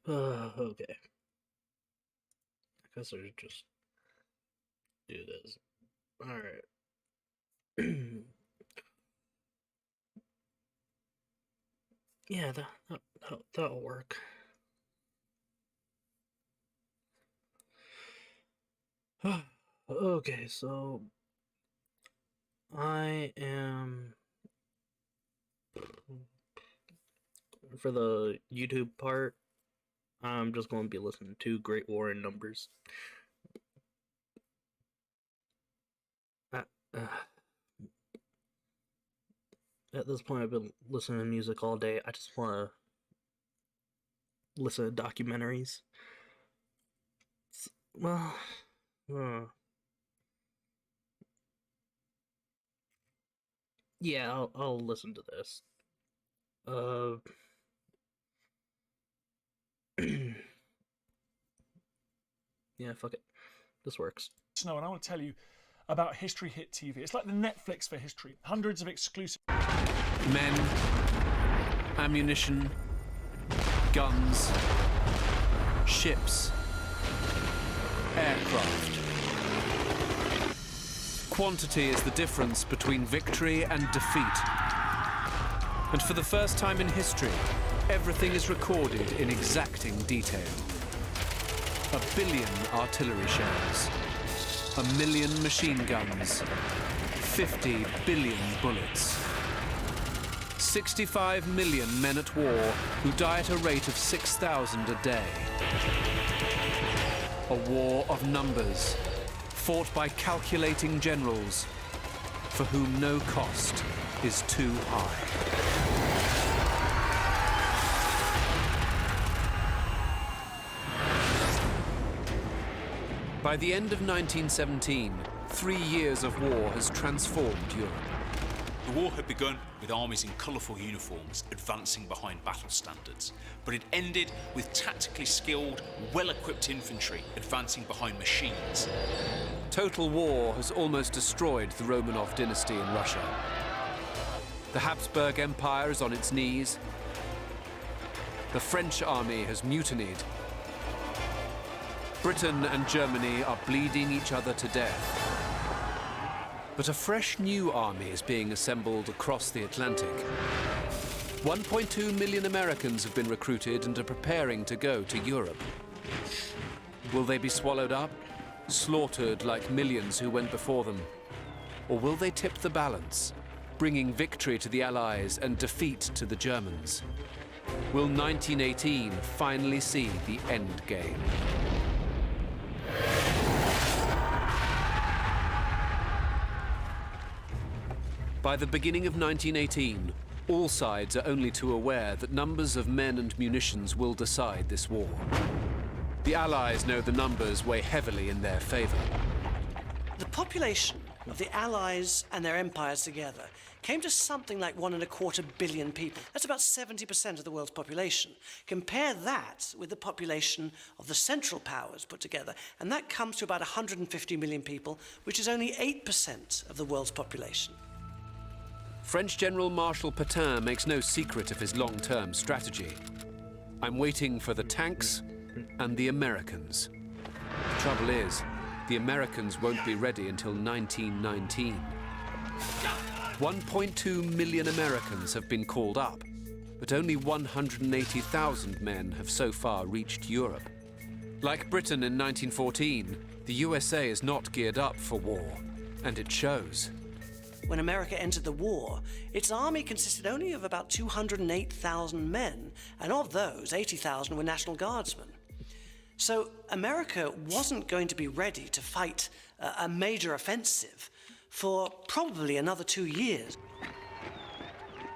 Okay. I guess I should just do this. Alright. Yeah, that'll work. Okay, so I am for the YouTube part. I'm just going to be listening to Great War in Numbers. Uh, uh, at this point, I've been listening to music all day. I just want to listen to documentaries. Well, uh, yeah, I'll listen to this. Uh, yeah, fuck it. This works. And I want to tell you about History Hit TV. It's like the Netflix for history. Hundreds of exclusive men, ammunition, guns, ships, aircraft. Quantity is the difference between victory and defeat. And for the first time in history, everything is recorded in exacting detail. 1 billion artillery shells, 1 million machine guns, 50 billion bullets. 65 million men at war who die at a rate of 6,000 a day. A war of numbers, fought by calculating generals, for whom no cost is too high. By the end of 1917, 3 years of war has transformed Europe. The war had begun with armies in colourful uniforms advancing behind battle standards, but it ended with tactically skilled, well-equipped infantry advancing behind machines. Total war has almost destroyed the Romanov dynasty in Russia. The Habsburg Empire is on its knees. The French army has mutinied. Britain and Germany are bleeding each other to death. But a fresh new army is being assembled across the Atlantic. 1.2 million Americans have been recruited and are preparing to go to Europe. Will they be swallowed up, slaughtered like millions who went before them? Or will they tip the balance, bringing victory to the Allies and defeat to the Germans? Will 1918 finally see the end game? By the beginning of 1918, all sides are only too aware that numbers of men and munitions will decide this war. The Allies know the numbers weigh heavily in their favor. The population of the Allies and their empires together came to something like 1.25 billion people. That's about 70% of the world's population. Compare that with the population of the Central Powers put together, and that comes to about 150 million people, which is only 8% of the world's population. French General Marshal Pétain makes no secret of his long-term strategy. I'm waiting for the tanks and the Americans. The trouble is, the Americans won't be ready until 1919. 1.2 million Americans have been called up, but only 180,000 men have so far reached Europe. Like Britain in 1914, the USA is not geared up for war, and it shows. When America entered the war, its army consisted only of about 208,000 men, and of those, 80,000 were National Guardsmen. So America wasn't going to be ready to fight a major offensive for probably another 2 years.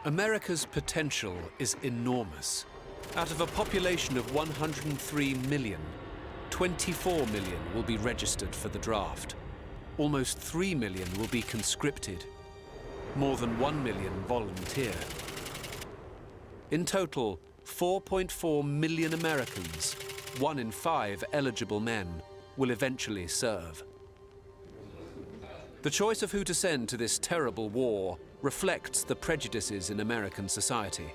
America's potential is enormous. Out of a population of 103 million, 24 million will be registered for the draft. Almost 3 million will be conscripted. More than 1 million volunteer. In total, 4.4 million Americans, 1 in 5 eligible men, will eventually serve. The choice of who to send to this terrible war reflects the prejudices in American society.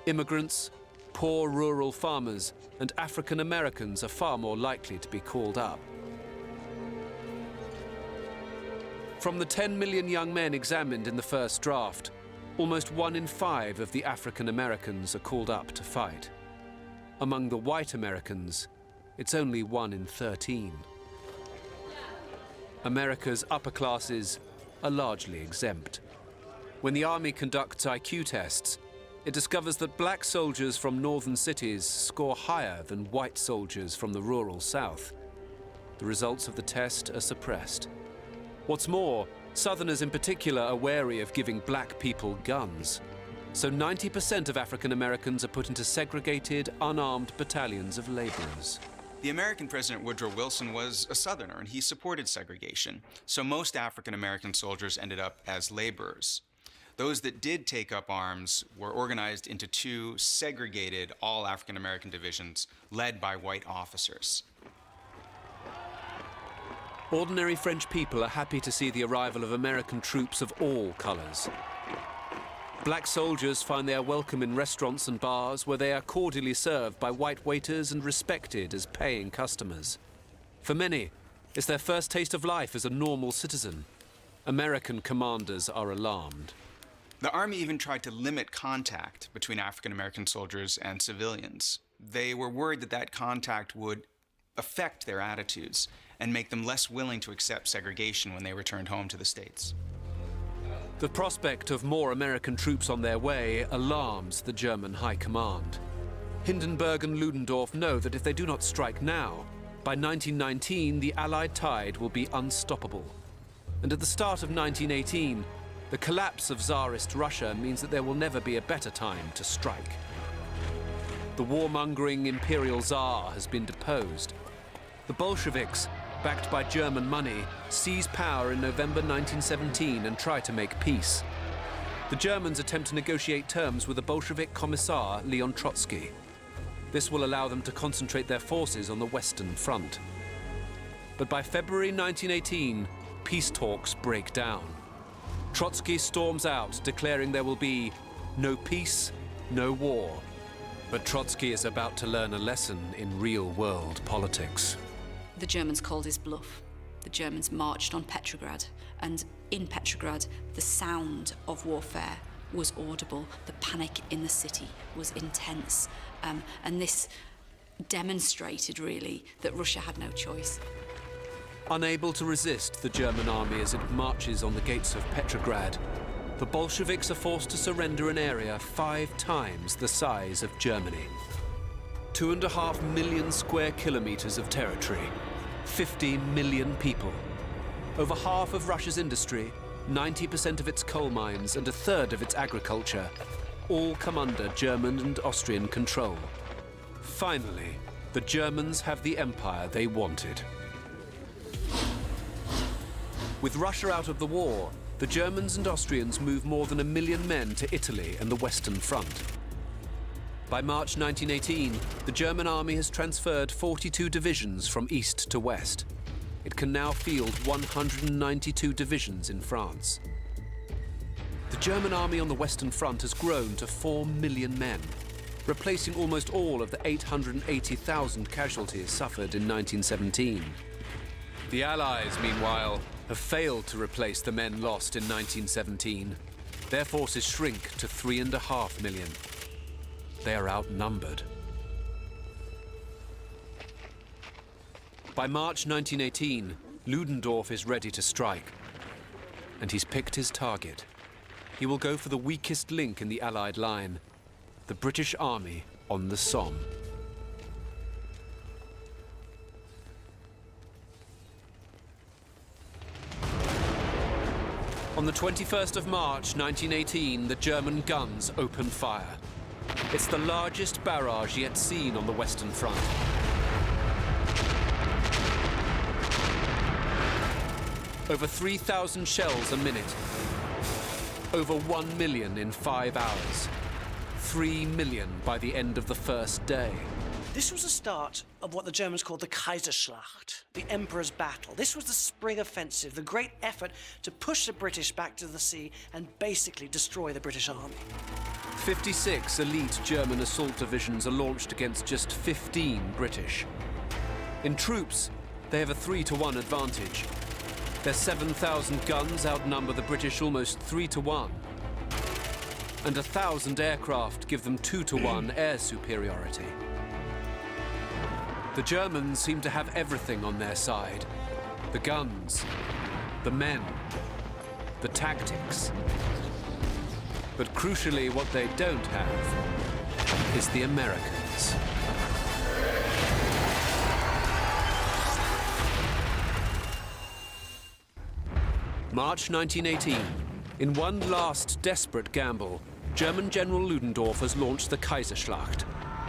Immigrants, poor rural farmers and African Americans are far more likely to be called up. From the 10 million young men examined in the first draft, almost 1 in 5 of the African Americans are called up to fight. Among the white Americans, it's only 1 in 13. America's upper classes are largely exempt. When the army conducts IQ tests, it discovers that black soldiers from northern cities score higher than white soldiers from the rural south. The results of the test are suppressed. What's more, Southerners in particular are wary of giving black people guns. So 90% of African Americans are put into segregated, unarmed battalions of laborers. The American President Woodrow Wilson was a Southerner, and he supported segregation. So most African American soldiers ended up as laborers. Those that did take up arms were organized into 2 segregated all African American divisions led by white officers. Ordinary French people are happy to see the arrival of American troops of all colors. Black soldiers find they are welcome in restaurants and bars where they are cordially served by white waiters and respected as paying customers. For many, it's their first taste of life as a normal citizen. American commanders are alarmed. The Army even tried to limit contact between African American soldiers and civilians. They were worried that that contact would affect their attitudes and make them less willing to accept segregation when they returned home to the States. The prospect of more American troops on their way alarms the German High Command. Hindenburg and Ludendorff know that if they do not strike now, by 1919 the Allied tide will be unstoppable. And at the start of 1918, the collapse of Tsarist Russia means that there will never be a better time to strike. The warmongering imperial Tsar has been deposed. The Bolsheviks, backed by German money, seize power in November 1917 and try to make peace. The Germans attempt to negotiate terms with the Bolshevik Commissar Leon Trotsky. This will allow them to concentrate their forces on the Western Front. But by February 1918, peace talks break down. Trotsky storms out, declaring there will be no peace, no war. But Trotsky is about to learn a lesson in real-world politics. The Germans called his bluff. The Germans marched on Petrograd, and in Petrograd, the sound of warfare was audible. The panic in the city was intense, and this demonstrated, really, that Russia had no choice. Unable to resist the German army as it marches on the gates of Petrograd, the Bolsheviks are forced to surrender an area 5 times the size of Germany. 2.5 million square kilometers of territory, 50 million people. Over half of Russia's industry, 90% of its coal mines and 1/3 of its agriculture, all come under German and Austrian control. Finally, the Germans have the empire they wanted. With Russia out of the war, the Germans and Austrians move more than 1 million men to Italy and the Western Front. By March 1918, the German army has transferred 42 divisions from east to west. It can now field 192 divisions in France. The German army on the Western Front has grown to 4 million men, replacing almost all of the 880,000 casualties suffered in 1917. The Allies, meanwhile, have failed to replace the men lost in 1917. Their forces shrink to 3.5 million. They are outnumbered. By March 1918, Ludendorff is ready to strike. And he's picked his target. He will go for the weakest link in the Allied line, the British Army on the Somme. On the 21st of March 1918, the German guns open fire. It's the largest barrage yet seen on the Western Front. Over 3,000 shells a minute. Over 1 million in 5 hours. 3 million by the end of the first day. This was the start of what the Germans called the Kaiserschlacht, the Emperor's Battle. This was the spring offensive, the great effort to push the British back to the sea and basically destroy the British army. 56 elite German assault divisions are launched against just 15 British. In troops, they have a 3-to-1 advantage. Their 7,000 guns outnumber the British almost 3-to-1. And 1,000 aircraft give them 2-to-1 air superiority. The Germans seem to have everything on their side. The guns, the men, the tactics. But crucially, what they don't have is the Americans. March 1918. In one last desperate gamble, German General Ludendorff has launched the Kaiserschlacht,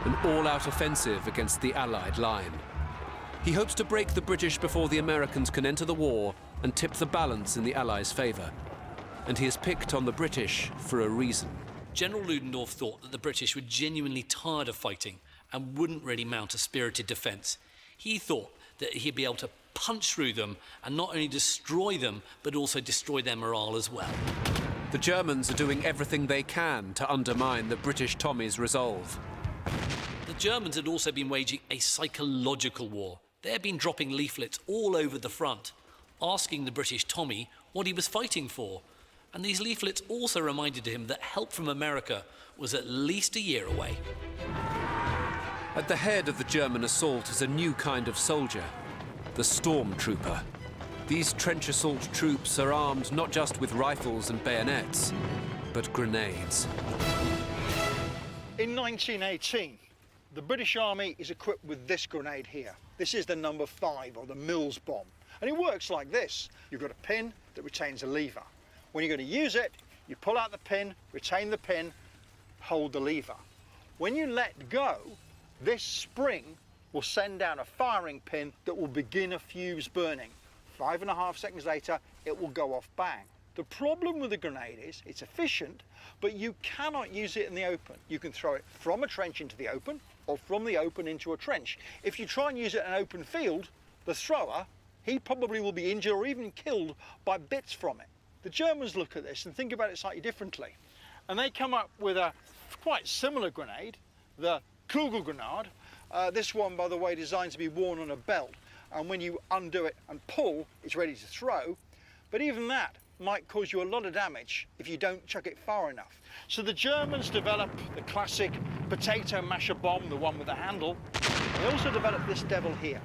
an all-out offensive against the Allied line. He hopes to break the British before the Americans can enter the war and tip the balance in the Allies' favour. And he has picked on the British for a reason. General Ludendorff thought that the British were genuinely tired of fighting and wouldn't really mount a spirited defence. He thought that he'd be able to punch through them and not only destroy them, but also destroy their morale as well. The Germans are doing everything they can to undermine the British Tommy's resolve. The Germans had also been waging a psychological war. They had been dropping leaflets all over the front, asking the British Tommy what he was fighting for. And these leaflets also reminded him that help from America was at least a year away. At the head of the German assault is a new kind of soldier, the stormtrooper. These trench assault troops are armed not just with rifles and bayonets, but grenades. In 1918, the British Army is equipped with this grenade here. This is the number 5, or the Mills bomb. And it works like this. You've got a pin that retains a lever. When you're going to use it, you pull out the pin, retain the pin, hold the lever. When you let go, this spring will send down a firing pin that will begin a fuse burning. 5.5 seconds later, it will go off bang. The problem with the grenade is it's efficient, but you cannot use it in the open. You can throw it from a trench into the open or from the open into a trench. If you try and use it in an open field, the thrower, he probably will be injured or even killed by bits from it. The Germans look at this and think about it slightly differently. And they come up with a quite similar grenade, the Kugelgranate. This one, by the way, designed to be worn on a belt. And when you undo it and pull, it's ready to throw. But even that might cause you a lot of damage if you don't chuck it far enough. So the Germans developed the classic potato masher bomb, the one with the handle. They also developed this devil here.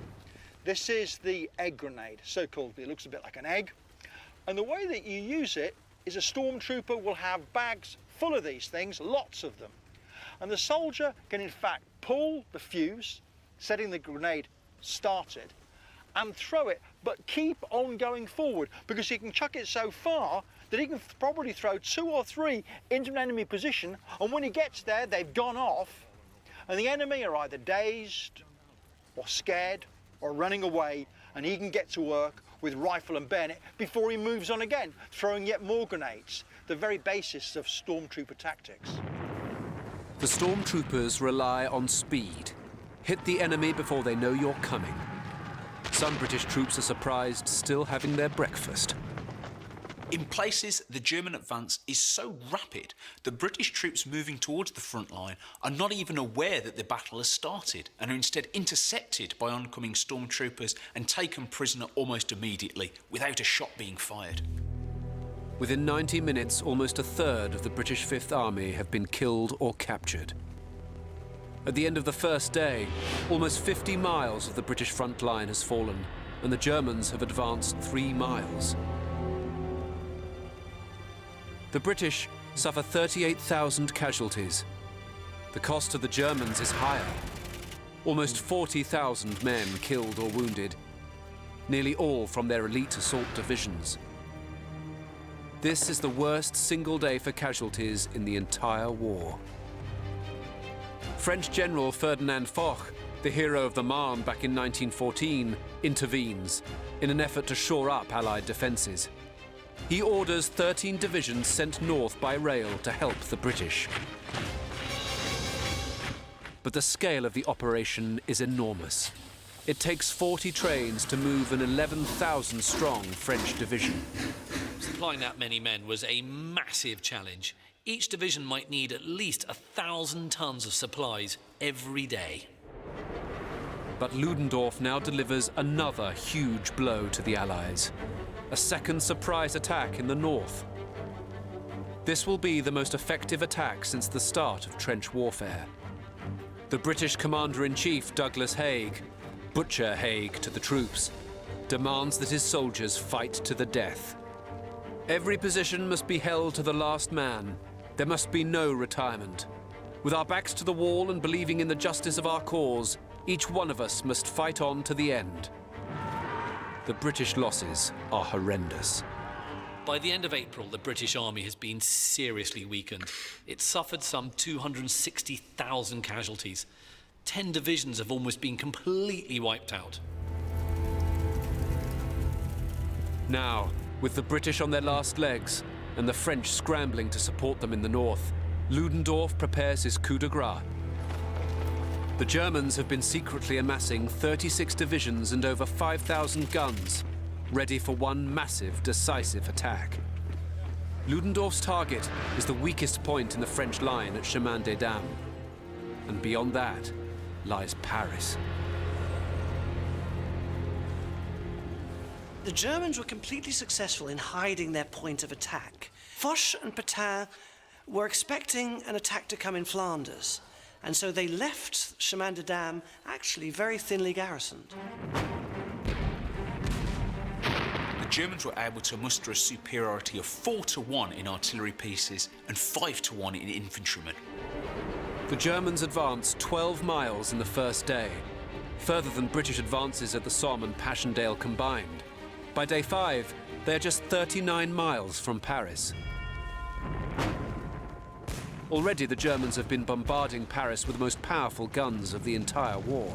This is the egg grenade, so-called. It looks a bit like an egg. And the way that you use it is a stormtrooper will have bags full of these things, lots of them. And the soldier can in fact pull the fuse, setting the grenade started, and throw it, but keep on going forward, because he can chuck it so far that he can probably throw 2 or 3 into an enemy position, and when he gets there, they've gone off, and the enemy are either dazed or scared or running away, and he can get to work with rifle and bayonet before he moves on again, throwing yet more grenades, the very basis of stormtrooper tactics. The stormtroopers rely on speed. Hit the enemy before they know you're coming. Some British troops are surprised still having their breakfast. In places, the German advance is so rapid that British troops moving towards the front line are not even aware that the battle has started and are instead intercepted by oncoming stormtroopers and taken prisoner almost immediately, without a shot being fired. Within 90 minutes, almost a third of the British Fifth Army have been killed or captured. At the end of the first day, almost 50 miles of the British front line has fallen, and the Germans have advanced 3 miles. The British suffer 38,000 casualties. The cost to the Germans is higher. Almost 40,000 men killed or wounded, nearly all from their elite assault divisions. This is the worst single day for casualties in the entire war. French General Ferdinand Foch, the hero of the Marne back in 1914, intervenes in an effort to shore up Allied defences. He orders 13 divisions sent north by rail to help the British. but the scale of the operation is enormous. It takes 40 trains to move an 11,000-strong French division. Supplying that many men was a massive challenge. Each division might need at least 1,000 tons of supplies every day. But Ludendorff now delivers another huge blow to the Allies. A second surprise attack in the north. This will be the most effective attack since the start of trench warfare. The British Commander-in-Chief, Douglas Haig, Butcher Haig to the troops, demands that his soldiers fight to the death. Every position must be held to the last man. There must be no retirement. With our backs to the wall and believing in the justice of our cause, each one of us must fight on to the end. The British losses are horrendous. By the end of April, the British Army has been seriously weakened. It suffered some 260,000 casualties. 10 divisions have almost been completely wiped out. Now, with the British on their last legs and the French scrambling to support them in the north, Ludendorff prepares his coup de grace. The Germans have been secretly amassing 36 divisions and over 5,000 guns, ready for one massive, decisive attack. Ludendorff's target is the weakest point in the French line at Chemin des Dames. And beyond that lies Paris. The Germans were completely successful in hiding their point of attack. Foch and Pétain were expecting an attack to come in Flanders, and so they left Chemin des Dames actually very thinly garrisoned. The Germans were able to muster a superiority of 4-1 in artillery pieces and 5-1 in infantrymen. The Germans advanced 12 miles in the first day, further than British advances at the Somme and Passchendaele combined. By day 5, they are just 39 miles from Paris. Already the Germans have been bombarding Paris with the most powerful guns of the entire war.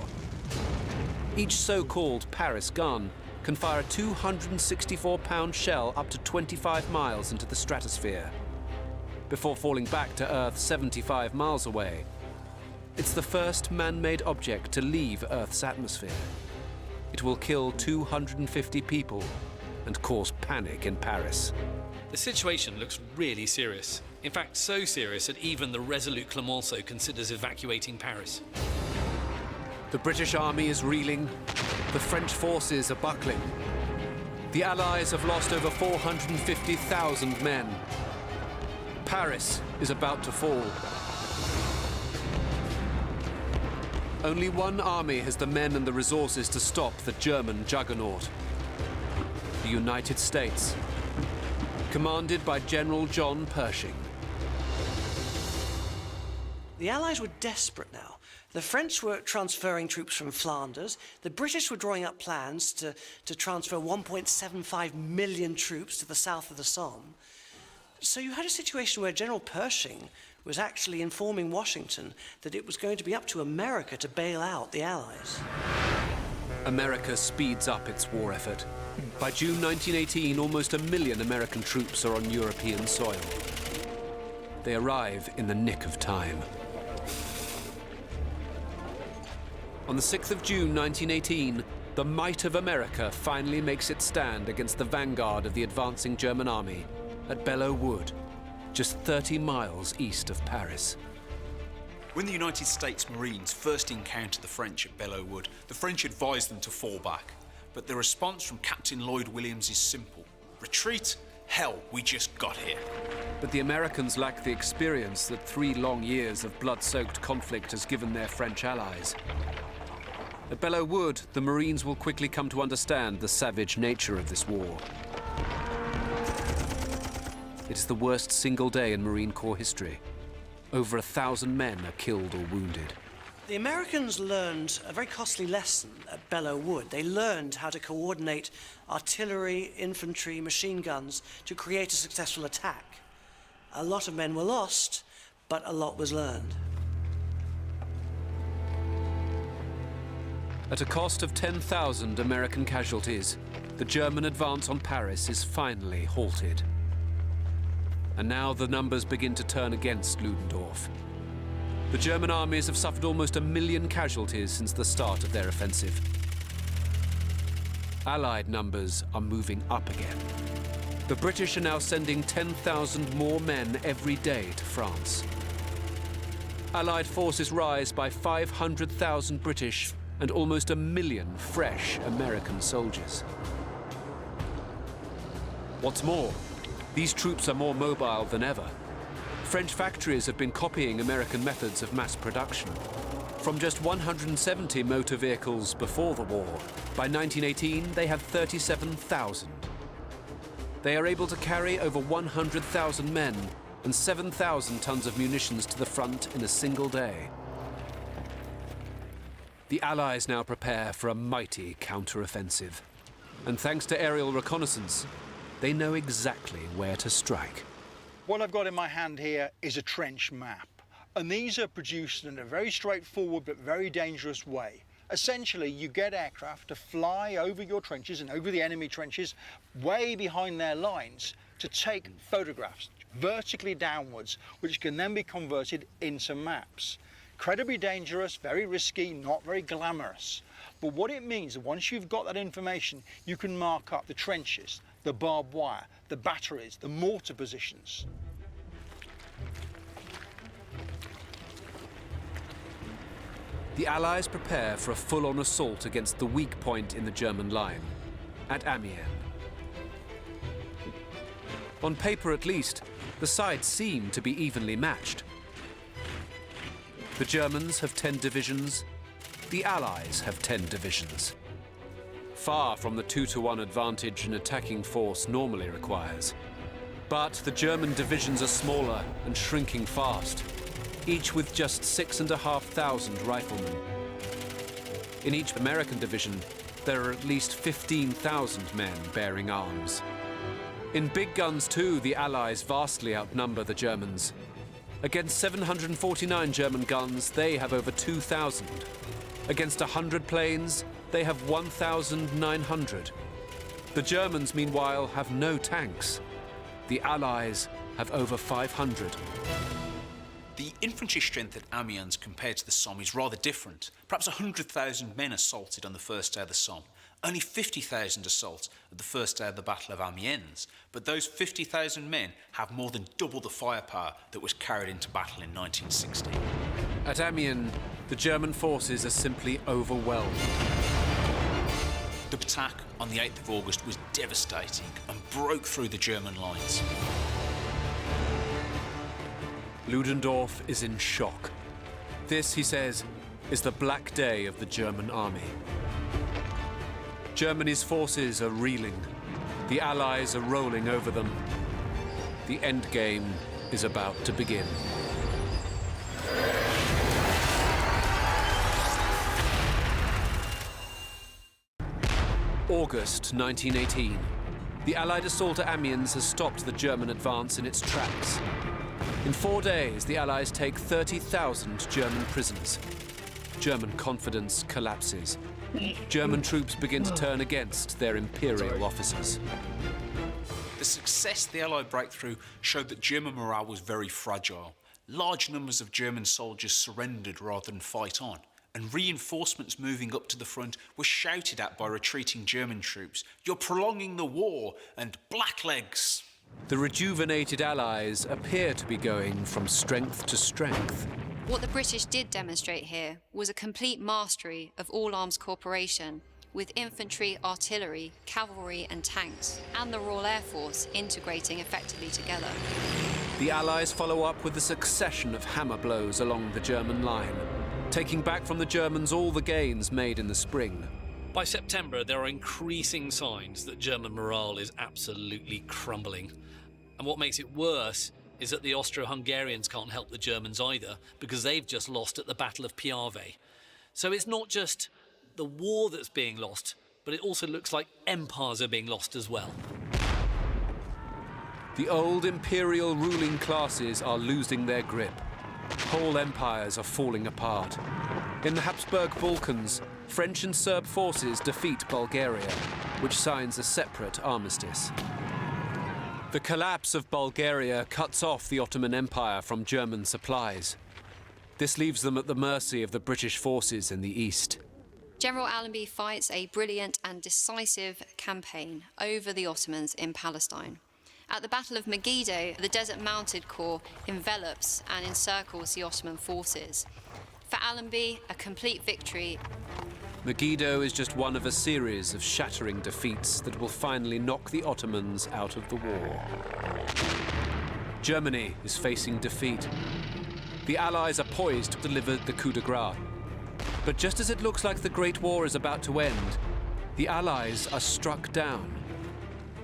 Each so-called Paris gun can fire a 264-pound shell up to 25 miles into the stratosphere, before falling back to Earth 75 miles away. It's the first man-made object to leave Earth's atmosphere. It will kill 250 people and cause panic in Paris. The situation looks really serious. In fact, so serious that even the resolute Clemenceau considers evacuating Paris. The British army is reeling. The French forces are buckling. The Allies have lost over 450,000 men. Paris is about to fall. Only one army has the men and the resources to stop the German juggernaut. The United States, commanded by General John Pershing. The Allies were desperate now. The French were transferring troops from Flanders. The British were drawing up plans to transfer 1.75 million troops to the south of the Somme. So you had a situation where General Pershing was actually informing Washington that it was going to be up to America to bail out the Allies. America speeds up its war effort. By June 1918, almost 1 million American troops are on European soil. They arrive in the nick of time. On the 6th of June 1918, the might of America finally makes its stand against the vanguard of the advancing German army at Belleau Wood, just 30 miles east of Paris. When the United States Marines first encountered the French at Belleau Wood, the French advised them to fall back. But the response from Captain Lloyd Williams is simple. Retreat? Hell, we just got here. But the Americans lack the experience that 3 long years of blood-soaked conflict has given their French allies. At Belleau Wood, the Marines will quickly come to understand the savage nature of this war. It is the worst single day in Marine Corps history. Over 1,000 men are killed or wounded. The Americans learned a very costly lesson at Belleau Wood. They learned how to coordinate artillery, infantry, machine guns to create a successful attack. A lot of men were lost, but a lot was learned. At a cost of 10,000 American casualties, the German advance on Paris is finally halted. And now the numbers begin to turn against Ludendorff. The German armies have suffered almost 1 million casualties since the start of their offensive. Allied numbers are moving up again. The British are now sending 10,000 more men every day to France. Allied forces rise by 500,000 British and almost 1 million fresh American soldiers. What's more, these troops are more mobile than ever. French factories have been copying American methods of mass production. From just 170 motor vehicles before the war, by 1918 they had 37,000. They are able to carry over 100,000 men and 7,000 tons of munitions to the front in a single day. The Allies now prepare for a mighty counter-offensive. And thanks to aerial reconnaissance, they know exactly where to strike. What I've got in my hand here is a trench map. And these are produced in a very straightforward but very dangerous way. Essentially, you get aircraft to fly over your trenches and over the enemy trenches, way behind their lines, to take photographs vertically downwards, which can then be converted into maps. Incredibly dangerous, very risky, not very glamorous. But what it means is once you've got that information, you can mark up the trenches, the barbed wire, the batteries, the mortar positions. The Allies prepare for a full-on assault against the weak point in the German line, at Amiens. On paper at least, the sides seem to be evenly matched. The Germans have 10 divisions, the Allies have 10 divisions. Far from the 2-to-1 advantage an attacking force normally requires. But the German divisions are smaller and shrinking fast, each with just 6,500 riflemen. In each American division, there are at least 15,000 men bearing arms. In big guns too, the Allies vastly outnumber the Germans. Against 749 German guns, they have over 2,000. Against 100 planes, they have 1,900. The Germans, meanwhile, have no tanks. The Allies have over 500. The infantry strength at Amiens compared to the Somme is rather different. Perhaps 100,000 men assaulted on the first day of the Somme. Only 50,000 assaults at the first day of the Battle of Amiens. But those 50,000 men have more than double the firepower that was carried into battle in 1960. At Amiens, the German forces are simply overwhelmed. The attack on the 8th of August was devastating and broke through the German lines. Ludendorff is in shock. This, he says, is the black day of the German army. Germany's forces are reeling. The Allies are rolling over them. The endgame is about to begin. August 1918. The Allied assault at Amiens has stopped the German advance in its tracks. In 4 days, the Allies take 30,000 German prisoners. German confidence collapses. German troops begin to turn against their imperial officers. The success of the Allied breakthrough showed that German morale was very fragile. Large numbers of German soldiers surrendered rather than fight on, and reinforcements moving up to the front were shouted at by retreating German troops. "You're prolonging the war," and "blacklegs." The rejuvenated Allies appear to be going from strength to strength. What the British did demonstrate here was a complete mastery of all arms cooperation, with infantry, artillery, cavalry and tanks, and the Royal Air Force integrating effectively together. The Allies follow up with a succession of hammer blows along the German line, taking back from the Germans all the gains made in the spring. By September, there are increasing signs that German morale is absolutely crumbling. And what makes it worse is that the Austro-Hungarians can't help the Germans either, because they've just lost at the Battle of Piave. So it's not just the war that's being lost, but it also looks like empires are being lost as well. The old imperial ruling classes are losing their grip. Whole empires are falling apart. In the Habsburg Balkans, French and Serb forces defeat Bulgaria, which signs a separate armistice. The collapse of Bulgaria cuts off the Ottoman Empire from German supplies. This leaves them at the mercy of the British forces in the east. General Allenby fights a brilliant and decisive campaign over the Ottomans in Palestine. At the Battle of Megiddo, the Desert Mounted Corps envelops and encircles the Ottoman forces. For Allenby, a complete victory. Megiddo is just one of a series of shattering defeats that will finally knock the Ottomans out of the war. Germany is facing defeat. The Allies are poised to deliver the coup de grace. But just as it looks like the Great War is about to end, the Allies are struck down.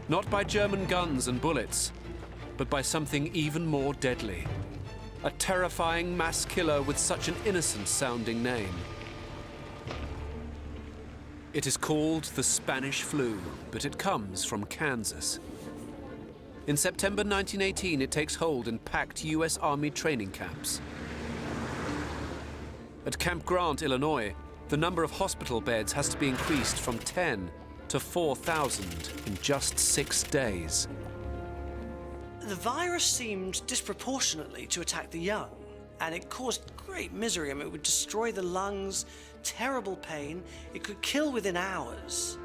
Not by German guns and bullets, but by something even more deadly. A terrifying mass killer with such an innocent-sounding name. It is called the Spanish flu, but it comes from Kansas. In September 1918, it takes hold in packed US Army training camps. At Camp Grant, Illinois, the number of hospital beds has to be increased from 10 to 4,000 in just 6 days. The virus seemed disproportionately to attack the young, and it caused great misery. I mean, it would destroy the lungs, terrible pain. It could kill within hours.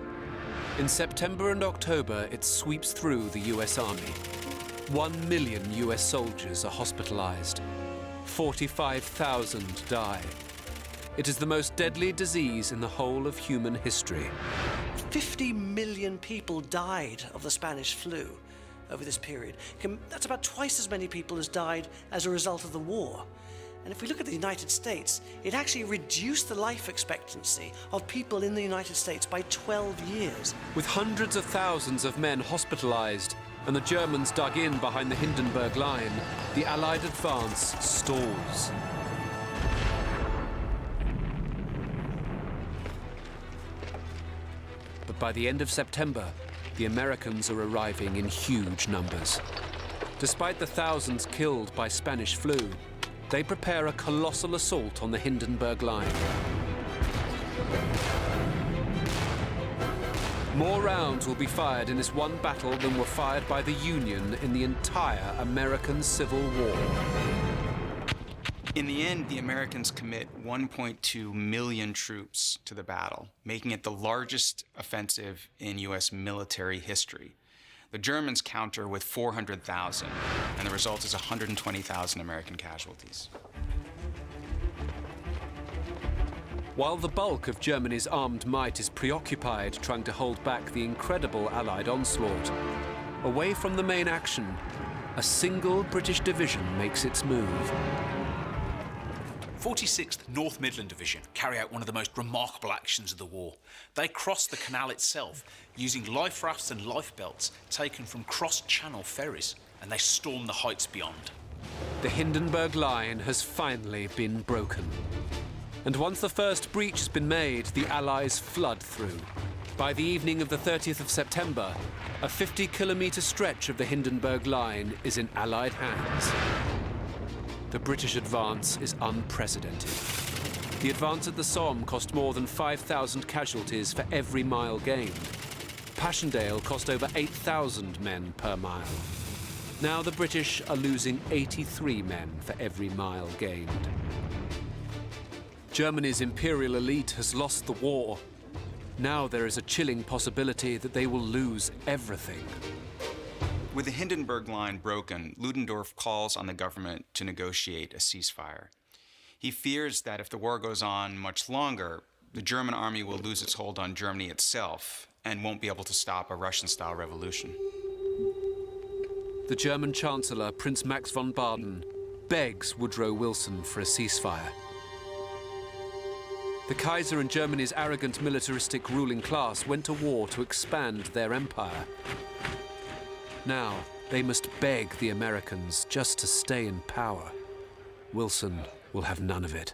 In September and October, it sweeps through the US Army. 1 million US soldiers are hospitalized. 45,000 die. It is the most deadly disease in the whole of human history. 50 million people died of the Spanish flu over this period. That's about twice as many people as died as a result of the war. And if we look at the United States, it actually reduced the life expectancy of people in the United States by 12 years. With hundreds of thousands of men hospitalized and the Germans dug in behind the Hindenburg Line, the Allied advance stalls. But by the end of September, the Americans are arriving in huge numbers. Despite the thousands killed by Spanish flu, they prepare a colossal assault on the Hindenburg Line. More rounds will be fired in this one battle than were fired by the Union in the entire American Civil War. In the end, the Americans commit 1.2 million troops to the battle, making it the largest offensive in US military history. The Germans counter with 400,000, and the result is 120,000 American casualties. While the bulk of Germany's armed might is preoccupied trying to hold back the incredible Allied onslaught, away from the main action, a single British division makes its move. 46th North Midland Division carry out one of the most remarkable actions of the war. They cross the canal itself using life rafts and lifebelts taken from cross-channel ferries, and they storm the heights beyond. The Hindenburg Line has finally been broken. And once the first breach has been made, the Allies flood through. By the evening of the 30th of September, a 50-kilometre stretch of the Hindenburg Line is in Allied hands. The British advance is unprecedented. The advance at the Somme cost more than 5,000 casualties for every mile gained. Passchendaele cost over 8,000 men per mile. Now the British are losing 83 men for every mile gained. Germany's imperial elite has lost the war. Now there is a chilling possibility that they will lose everything. With the Hindenburg Line broken, Ludendorff calls on the government to negotiate a ceasefire. He fears that if the war goes on much longer, the German army will lose its hold on Germany itself and won't be able to stop a Russian-style revolution. The German Chancellor, Prince Max von Baden, begs Woodrow Wilson for a ceasefire. The Kaiser and Germany's arrogant militaristic ruling class went to war to expand their empire. Now, they must beg the Americans just to stay in power. Wilson will have none of it.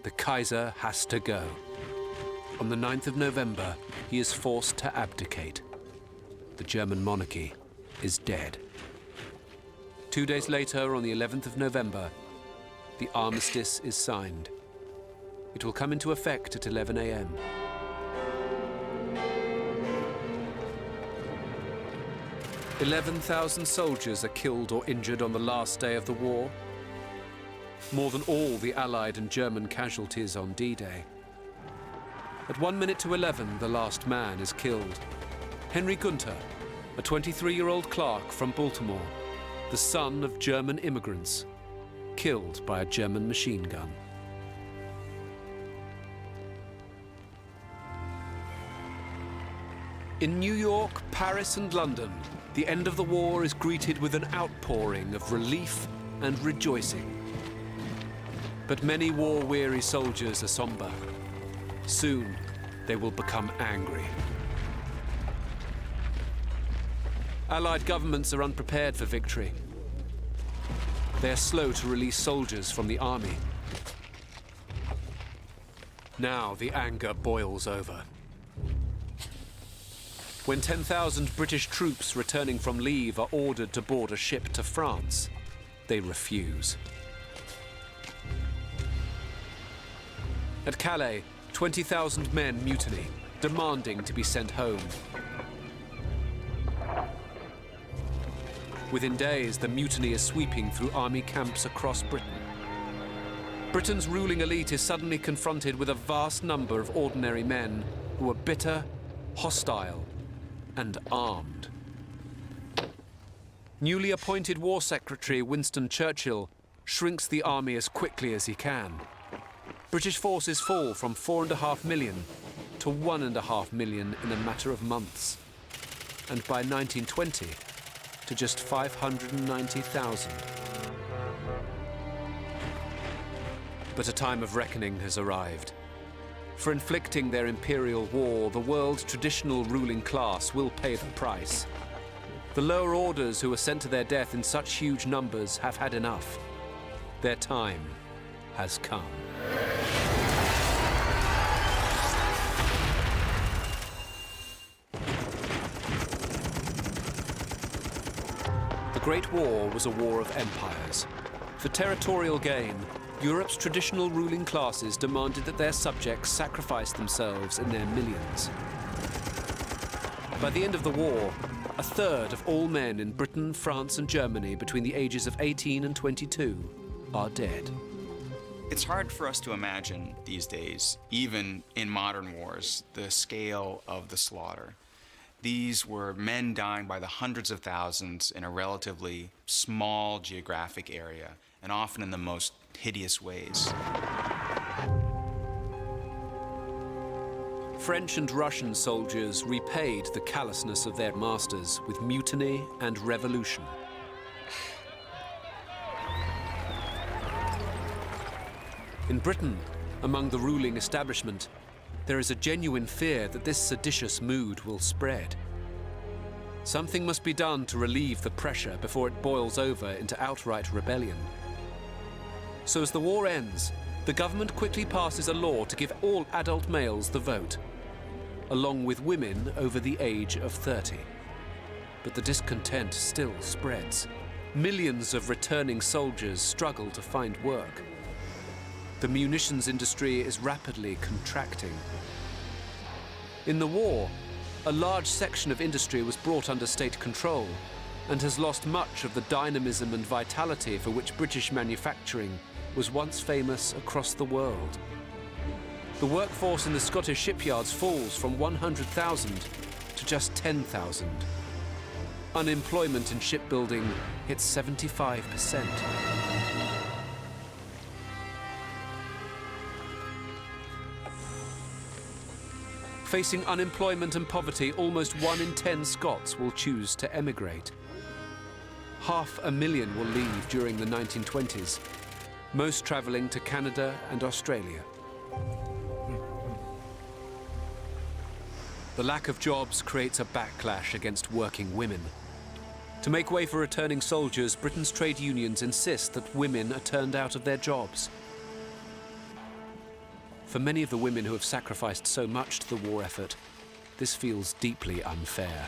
The Kaiser has to go. On the 9th of November, he is forced to abdicate. The German monarchy is dead. 2 days later, on the 11th of November, the armistice is signed. It will come into effect at 11 a.m. "11,000 soldiers are killed or injured on the last day of the war. more than all the Allied and German casualties on D-Day. At 1 minute to 11, the last man is killed. Henry Gunther, a 23-year-old clerk from Baltimore, the son of German immigrants, killed by a German machine gun. In New York, Paris and London, the end of the war is greeted with an outpouring of relief and rejoicing. But many war-weary soldiers are somber. Soon, they will become angry. Allied governments are unprepared for victory. They are slow to release soldiers from the army. Now the anger boils over. When 10,000 British troops returning from leave are ordered to board a ship to France, they refuse. At Calais, 20,000 men mutiny, demanding to be sent home. Within days, the mutiny is sweeping through army camps across Britain. Britain's ruling elite is suddenly confronted with a vast number of ordinary men who are bitter, hostile, and armed. Newly appointed War Secretary Winston Churchill shrinks the army as quickly as he can. British forces fall from 4.5 million to 1.5 million in a matter of months, and by 1920, to just 590,000. But a time of reckoning has arrived. For inflicting their imperial war, the world's traditional ruling class will pay the price. The lower orders who are sent to their death in such huge numbers have had enough. Their time has come. The Great War was a war of empires. For territorial gain, Europe's traditional ruling classes demanded that their subjects sacrifice themselves in their millions. By the end of the war, a third of all men in Britain, France, and Germany between the ages of 18 and 22 are dead. It's hard for us to imagine these days, even in modern wars, the scale of the slaughter. These were men dying by the hundreds of thousands in a relatively small geographic area, and often in the most hideous ways. French and Russian soldiers repaid the callousness of their masters with mutiny and revolution. In Britain, among the ruling establishment, there is a genuine fear that this seditious mood will spread. Something must be done to relieve the pressure before it boils over into outright rebellion. So as the war ends, the government quickly passes a law to give all adult males the vote, along with women over the age of 30. But the discontent still spreads. Millions of returning soldiers struggle to find work. The munitions industry is rapidly contracting. In the war, a large section of industry was brought under state control and has lost much of the dynamism and vitality for which British manufacturing was once famous across the world. The workforce in the Scottish shipyards falls from 100,000 to just 10,000. Unemployment in shipbuilding hits 75%. Facing unemployment and poverty, almost 1 in 10 Scots will choose to emigrate. 500,000 will leave during the 1920s, most travelling to Canada and Australia. The lack of jobs creates a backlash against working women. To make way for returning soldiers, Britain's trade unions insist that women are turned out of their jobs. For many of the women who have sacrificed so much to the war effort, this feels deeply unfair.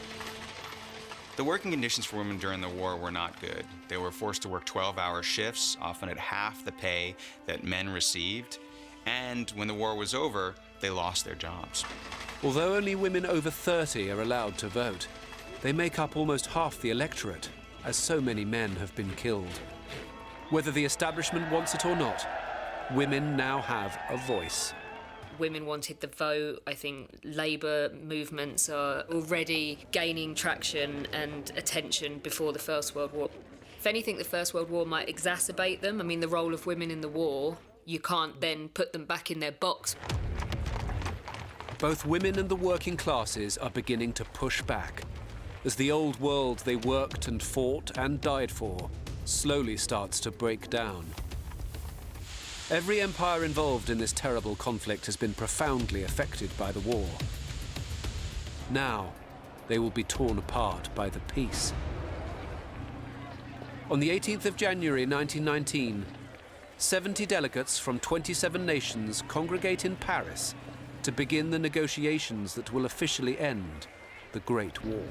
The working conditions for women during the war were not good. They were forced to work 12-hour shifts, often at half the pay that men received. And when the war was over, they lost their jobs. Although only women over 30 are allowed to vote, they make up almost half the electorate, as so many men have been killed. Whether the establishment wants it or not, women now have a voice. Women wanted the vote. I think labour movements are already gaining traction and attention before the First World War. If anything, the First World War might exacerbate them. I mean, the role of women in the war, you can't then put them back in their box. Both women and the working classes are beginning to push back, as the old world they worked and fought and died for slowly starts to break down. Every empire involved in this terrible conflict has been profoundly affected by the war. Now, they will be torn apart by the peace. On the 18th of January 1919, 70 delegates from 27 nations congregate in Paris to begin the negotiations that will officially end the Great War.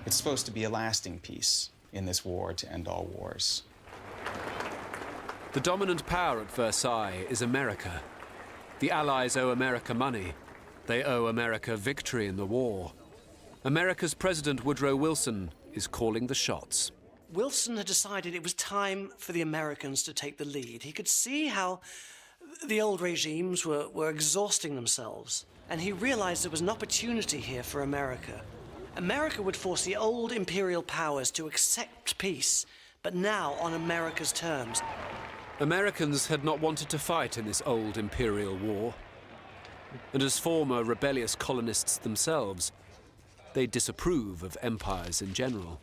It's supposed to be a lasting peace in this war to end all wars. The dominant power at Versailles is America. The Allies owe America money. They owe America victory in the war. America's President Woodrow Wilson is calling the shots. Wilson had decided it was time for the Americans to take the lead. He could see how the old regimes were exhausting themselves, and he realized there was an opportunity here for America. America would force the old imperial powers to accept peace, but now on America's terms. Americans had not wanted to fight in this old imperial war, and as former rebellious colonists themselves, they disapprove of empires in general.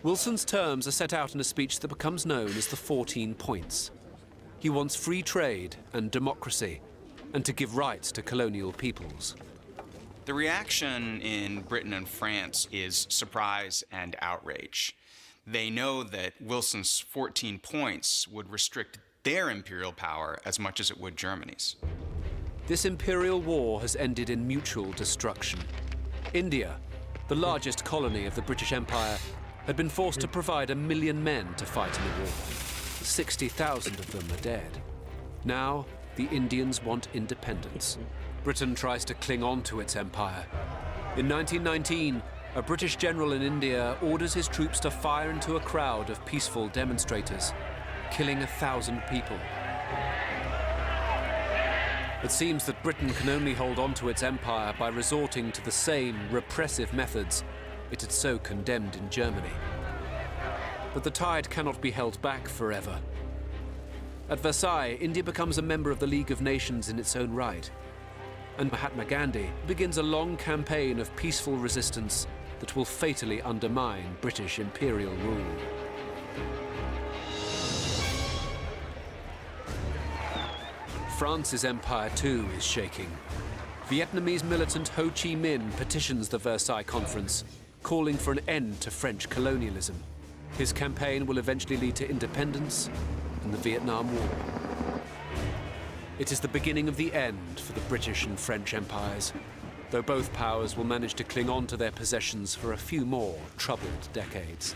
Wilson's terms are set out in a speech that becomes known as the 14 Points. He wants free trade and democracy, and to give rights to colonial peoples. The reaction in Britain and France is surprise and outrage. They know that Wilson's 14 points would restrict their imperial power as much as it would Germany's. This imperial war has ended in mutual destruction. India, the largest colony of the British Empire, had been forced to provide 1 million men to fight in the war. 60,000 of them are dead. Now, the Indians want independence. Britain tries to cling on to its empire. In 1919, a British general in India orders his troops to fire into a crowd of peaceful demonstrators, killing 1,000 people. It seems that Britain can only hold on to its empire by resorting to the same repressive methods it had so condemned in Germany. But the tide cannot be held back forever. At Versailles, India becomes a member of the League of Nations in its own right, and Mahatma Gandhi begins a long campaign of peaceful resistance that will fatally undermine British imperial rule. France's empire too is shaking. Vietnamese militant Ho Chi Minh petitions the Versailles Conference, calling for an end to French colonialism. His campaign will eventually lead to independence and the Vietnam War. It is the beginning of the end for the British and French empires, though both powers will manage to cling on to their possessions for a few more troubled decades.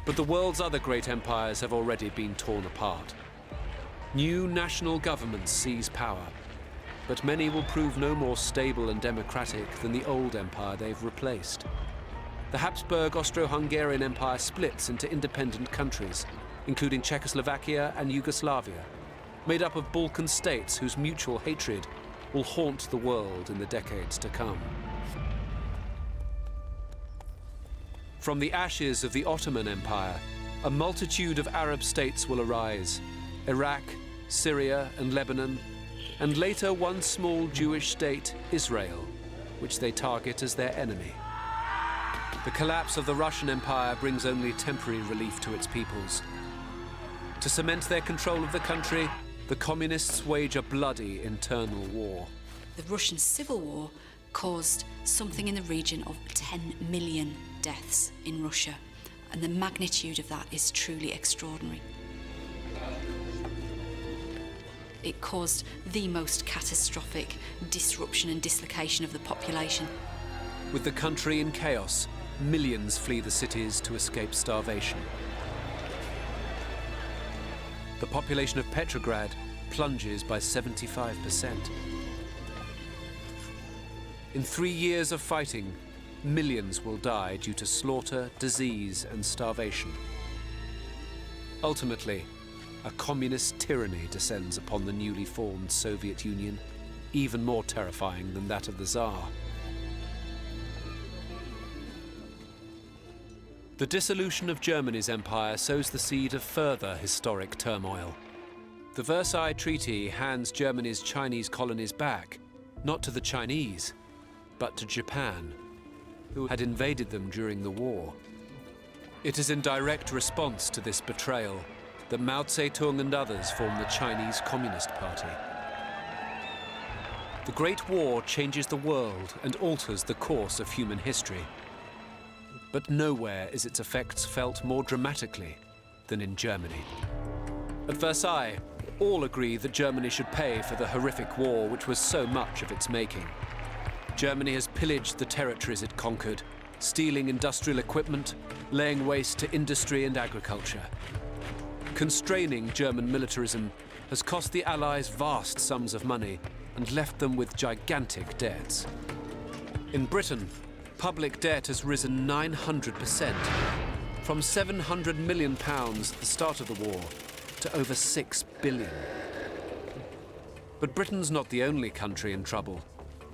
But the world's other great empires have already been torn apart. New national governments seize power, but many will prove no more stable and democratic than the old empire they've replaced. The Habsburg Austro-Hungarian Empire splits into independent countries, including Czechoslovakia and Yugoslavia, made up of Balkan states whose mutual hatred will haunt the world in the decades to come. From the ashes of the Ottoman Empire, a multitude of Arab states will arise: Iraq, Syria, and Lebanon, and later one small Jewish state, Israel, which they target as their enemy. The collapse of the Russian Empire brings only temporary relief to its peoples. To cement their control of the country, the communists wage a bloody internal war. The Russian Civil War caused something in the region of 10 million deaths in Russia, and the magnitude of that is truly extraordinary. It caused the most catastrophic disruption and dislocation of the population. With the country in chaos, millions flee the cities to escape starvation. The population of Petrograd plunges by 75%. In 3 years of fighting, millions will die due to slaughter, disease, and starvation. Ultimately, a communist tyranny descends upon the newly formed Soviet Union, even more terrifying than that of the Tsar. The dissolution of Germany's empire sows the seed of further historic turmoil. The Versailles Treaty hands Germany's Chinese colonies back, not to the Chinese, but to Japan, who had invaded them during the war. It is in direct response to this betrayal that Mao Zedong and others formed the Chinese Communist Party. The Great War changes the world and alters the course of human history. But nowhere is its effects felt more dramatically than in Germany. At Versailles, all agree that Germany should pay for the horrific war which was so much of its making. Germany has pillaged the territories it conquered, stealing industrial equipment, laying waste to industry and agriculture. Constraining German militarism has cost the Allies vast sums of money and left them with gigantic debts. In Britain, public debt has risen 900%, from £700 million at the start of the war to over £6 billion. But Britain's not the only country in trouble.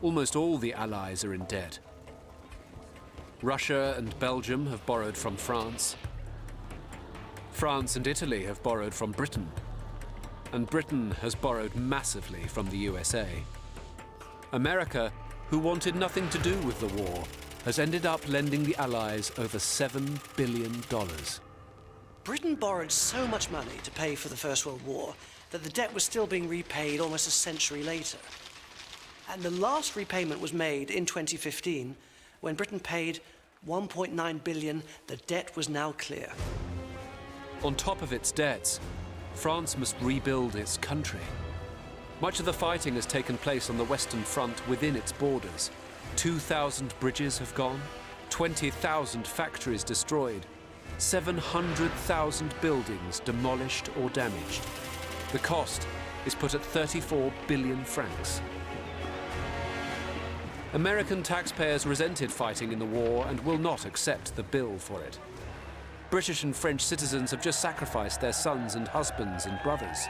Almost all the Allies are in debt. Russia and Belgium have borrowed from France. France and Italy have borrowed from Britain. And Britain has borrowed massively from the USA. America, who wanted nothing to do with the war, has ended up lending the Allies over $7 billion. Britain borrowed so much money to pay for the First World War that the debt was still being repaid almost a century later. And the last repayment was made in 2015, when Britain paid $1.9 billion. The debt was now clear. On top of its debts, France must rebuild its country. Much of the fighting has taken place on the Western Front within its borders. 2,000 bridges have gone, 20,000 factories destroyed, 700,000 buildings demolished or damaged. The cost is put at 34 billion francs. American taxpayers resented fighting in the war and will not accept the bill for it. British and French citizens have just sacrificed their sons and husbands and brothers.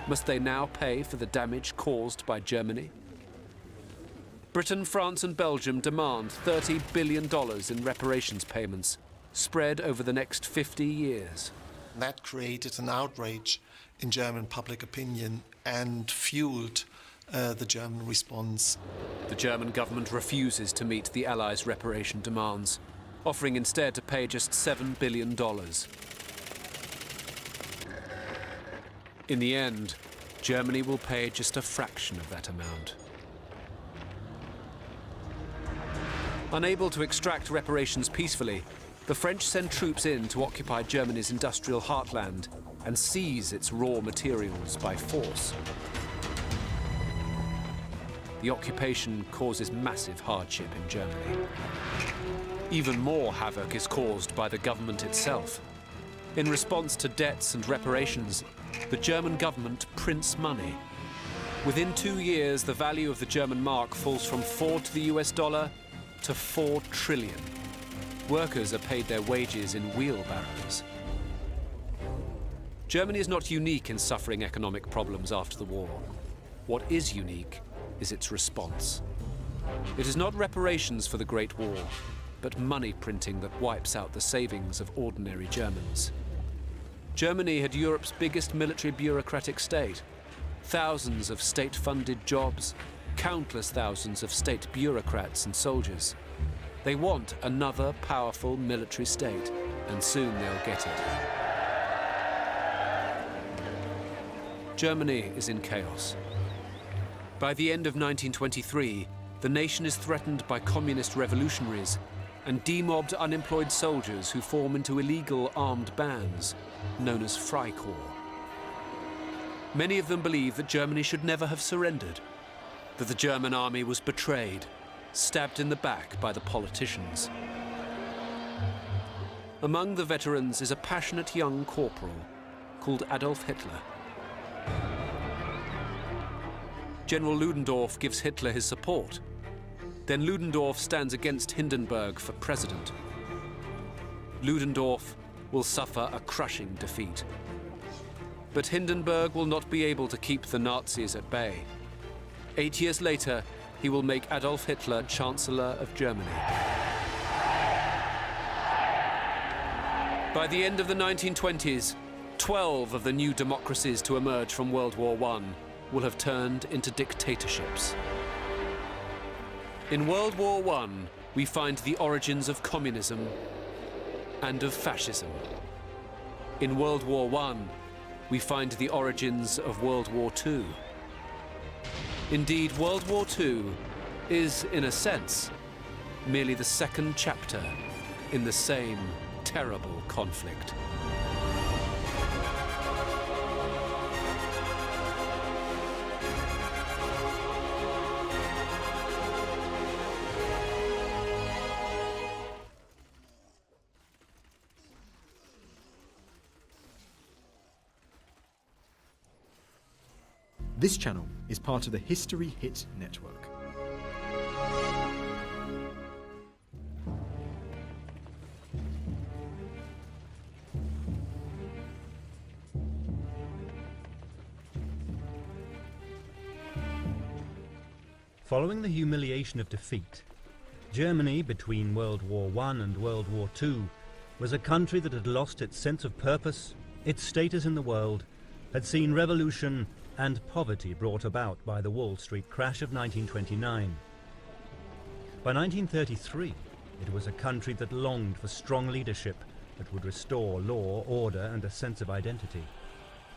Must they now pay for the damage caused by Germany? Britain, France and Belgium demand $30 billion in reparations payments, spread over the next 50 years. That created an outrage in German public opinion and fueled the German response. The German government refuses to meet the Allies' reparation demands, offering instead to pay just $7 billion. In the end, Germany will pay just a fraction of that amount. Unable to extract reparations peacefully, the French send troops in to occupy Germany's industrial heartland and seize its raw materials by force. The occupation causes massive hardship in Germany. Even more havoc is caused by the government itself. In response to debts and reparations, the German government prints money. Within 2 years, the value of the German mark falls from 4 to the US dollar to 4 trillion. Workers are paid their wages in wheelbarrows. Germany is not unique in suffering economic problems after the war. What is unique is its response. It is not reparations for the Great War, but money printing that wipes out the savings of ordinary Germans. Germany had Europe's biggest military bureaucratic state. Thousands of state-funded jobs, countless thousands of state bureaucrats and soldiers. They want another powerful military state, and soon they'll get it. Germany is in chaos. By the end of 1923, the nation is threatened by communist revolutionaries and demobbed unemployed soldiers who form into illegal armed bands, known as Freikorps. Many of them believe that Germany should never have surrendered, that the German army was betrayed, stabbed in the back by the politicians. Among the veterans is a passionate young corporal called Adolf Hitler. General Ludendorff gives Hitler his support. then Ludendorff stands against Hindenburg for president. Ludendorff will suffer a crushing defeat. But Hindenburg will not be able to keep the Nazis at bay. 8 years later, he will make Adolf Hitler Chancellor of Germany. By the end of the 1920s, 12 of the new democracies to emerge from World War I will have turned into dictatorships. In World War I, we find the origins of communism and of fascism. In World War I, we find the origins of World War II. Indeed, World War II is, in a sense, merely the second chapter in the same terrible conflict. This channel is part of the History Hit network. Following the humiliation of defeat, Germany, between World War I and World War II, was a country that had lost its sense of purpose, its status in the world, had seen revolution and poverty brought about by the Wall Street crash of 1929. By 1933, it was a country that longed for strong leadership that would restore law, order, and a sense of identity.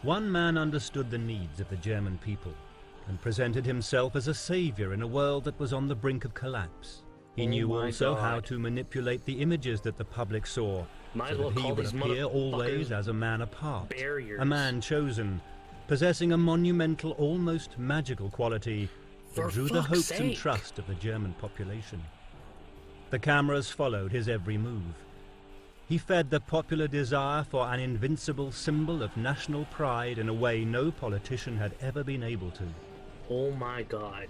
One man understood the needs of the German people and presented himself as a savior in a world that was on the brink of collapse. He knew also how to manipulate the images that the public saw, so that he would appear always as a man apart, a man chosen, possessing a monumental, almost magical quality that drew the hopes and trust of the German population. The cameras followed his every move. He fed the popular desire for an invincible symbol of national pride in a way no politician had ever been able to. Oh my God.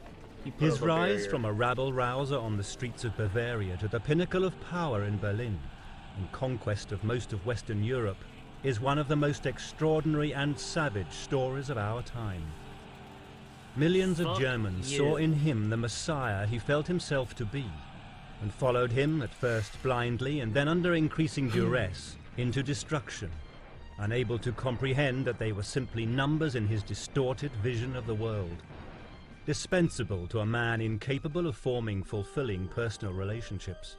His rise from a rabble-rouser on the streets of Bavaria to the pinnacle of power in Berlin and conquest of most of Western Europe is one of the most extraordinary and savage stories of our time. Millions of Germans saw in him the Messiah he felt himself to be, and followed him at first blindly and then under increasing duress into destruction, unable to comprehend that they were simply numbers in his distorted vision of the world, dispensable to a man incapable of forming fulfilling personal relationships.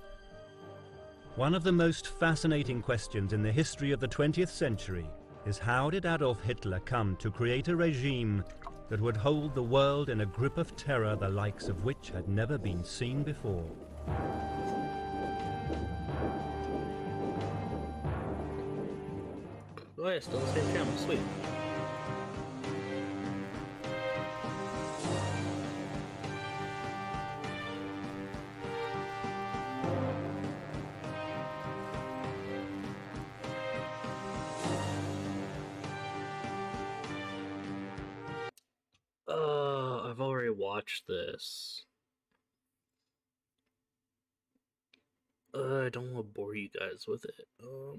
One of the most fascinating questions in the history of the 20th century is how did Adolf Hitler come to create a regime that would hold the world in a grip of terror the likes of which had never been seen before? Oh yeah, still the same channel, sweet. I've already watched this. I don't want to bore you guys with it. Oh,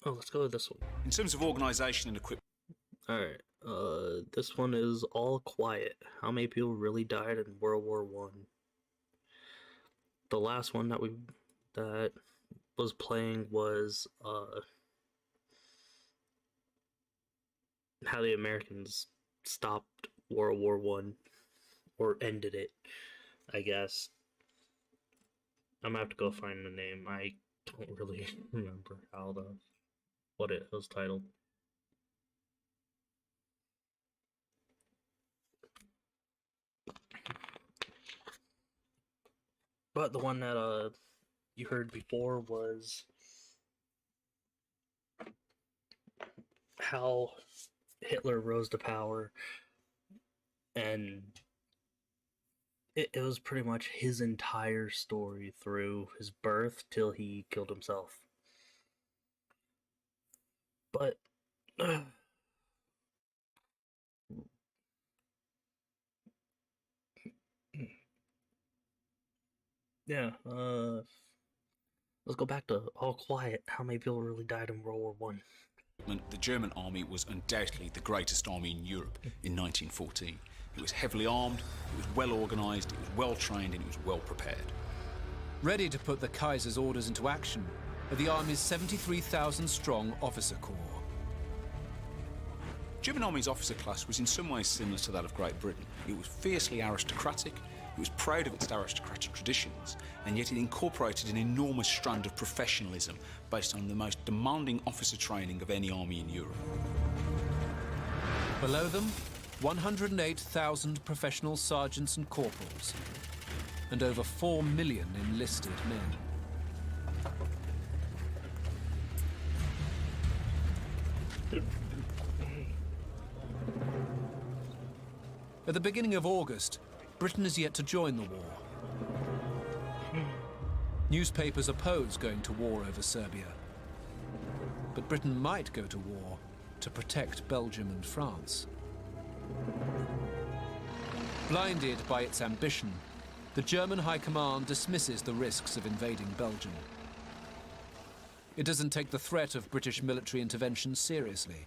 let's go with this one. In terms of organisation and equipment. Alright, this one is All Quiet. How many people really died in World War One? The last one that was playing was how the Americans stopped World War One or ended it, I guess. I'm gonna have to go find the name. I don't really remember what it was titled. But the one that you heard before was how Hitler rose to power and it was pretty much his entire story through his birth till he killed himself. But yeah, let's go back to All Quiet. How many people really died in World War One? The German army was undoubtedly the greatest army in Europe in 1914. It was heavily armed, it was well organised, it was well trained, and it was well prepared. Ready to put the Kaiser's orders into action are the army's 73,000-strong officer corps. German army's officer class was in some ways similar to that of Great Britain. It was fiercely aristocratic, it was proud of its aristocratic traditions, and yet it incorporated an enormous strand of professionalism based on the most demanding officer training of any army in Europe. Below them, 108,000 professional sergeants and corporals, and over 4 million enlisted men. At the beginning of August, Britain is yet to join the war. Newspapers oppose going to war over Serbia. But Britain might go to war to protect Belgium and France. Blinded by its ambition, the German High Command dismisses the risks of invading Belgium. It doesn't take the threat of British military intervention seriously.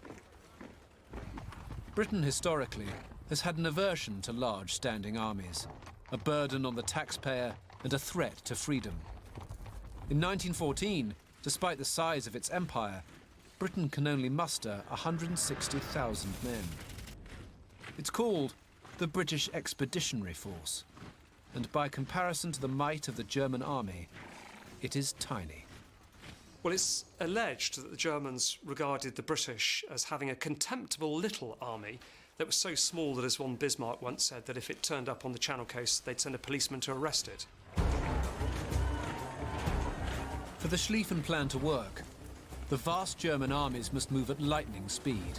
Britain, historically, has had an aversion to large standing armies, a burden on the taxpayer and a threat to freedom. In 1914, despite the size of its empire, Britain can only muster 160,000 men. It's called the British Expeditionary Force, and by comparison to the might of the German army, it is tiny. Well, it's alleged that the Germans regarded the British as having a contemptible little army that was so small that, as one Bismarck once said, that if it turned up on the Channel coast, they'd send a policeman to arrest it. For the Schlieffen Plan to work, the vast German armies must move at lightning speed.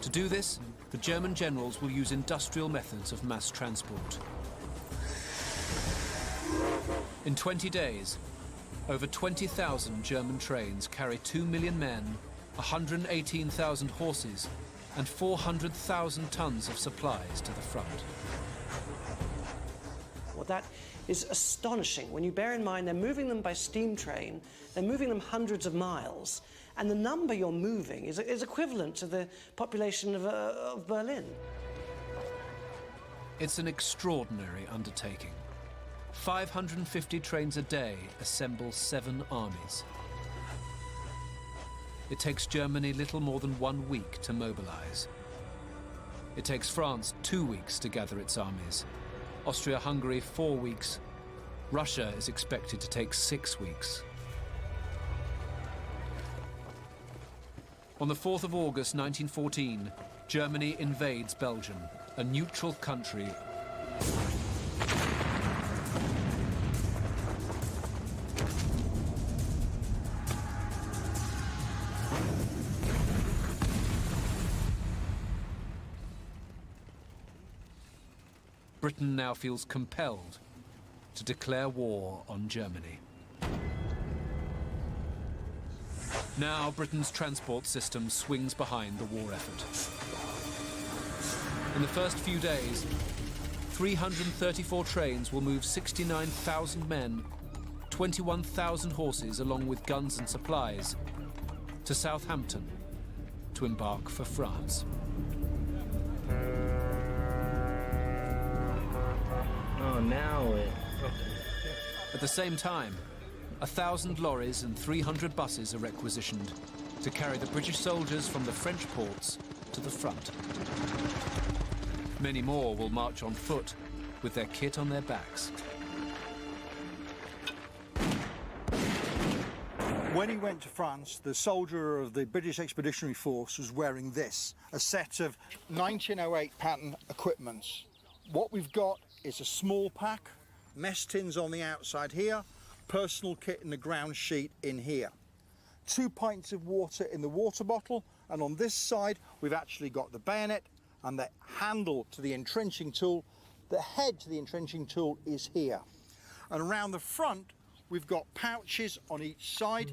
To do this, the German generals will use industrial methods of mass transport. In 20 days, over 20,000 German trains carry 2 million men, 118,000 horses, and 400,000 tons of supplies to the front. Well, that is astonishing when you bear in mind they're moving them by steam train, they're moving them hundreds of miles, and the number you're moving is equivalent to the population of Berlin. It's an extraordinary undertaking. 550 trains a day assemble 7 armies. It takes Germany little more than 1 week to mobilize. It takes France 2 weeks to gather its armies. Austria-Hungary 4 weeks. Russia is expected to take 6 weeks. On the 4th of August 1914, Germany invades Belgium, a neutral country. Britain now feels compelled to declare war on Germany. Now Britain's transport system swings behind the war effort. In the first few days, 334 trains will move 69,000 men, 21,000 horses along with guns and supplies to Southampton to embark for France. Oh, now it... At the same time, 1,000 lorries and 300 buses are requisitioned to carry the British soldiers from the French ports to the front. Many more will march on foot with their kit on their backs. When he went to France, the soldier of the British Expeditionary Force was wearing this, a set of 1908 pattern equipments. What we've got is a small pack, mess tins on the outside here, personal kit in the ground sheet in here. 2 pints of water in the water bottle, and on this side we've actually got the bayonet and the handle to the entrenching tool The head to the entrenching tool is here. And around the front, we've got pouches on each side.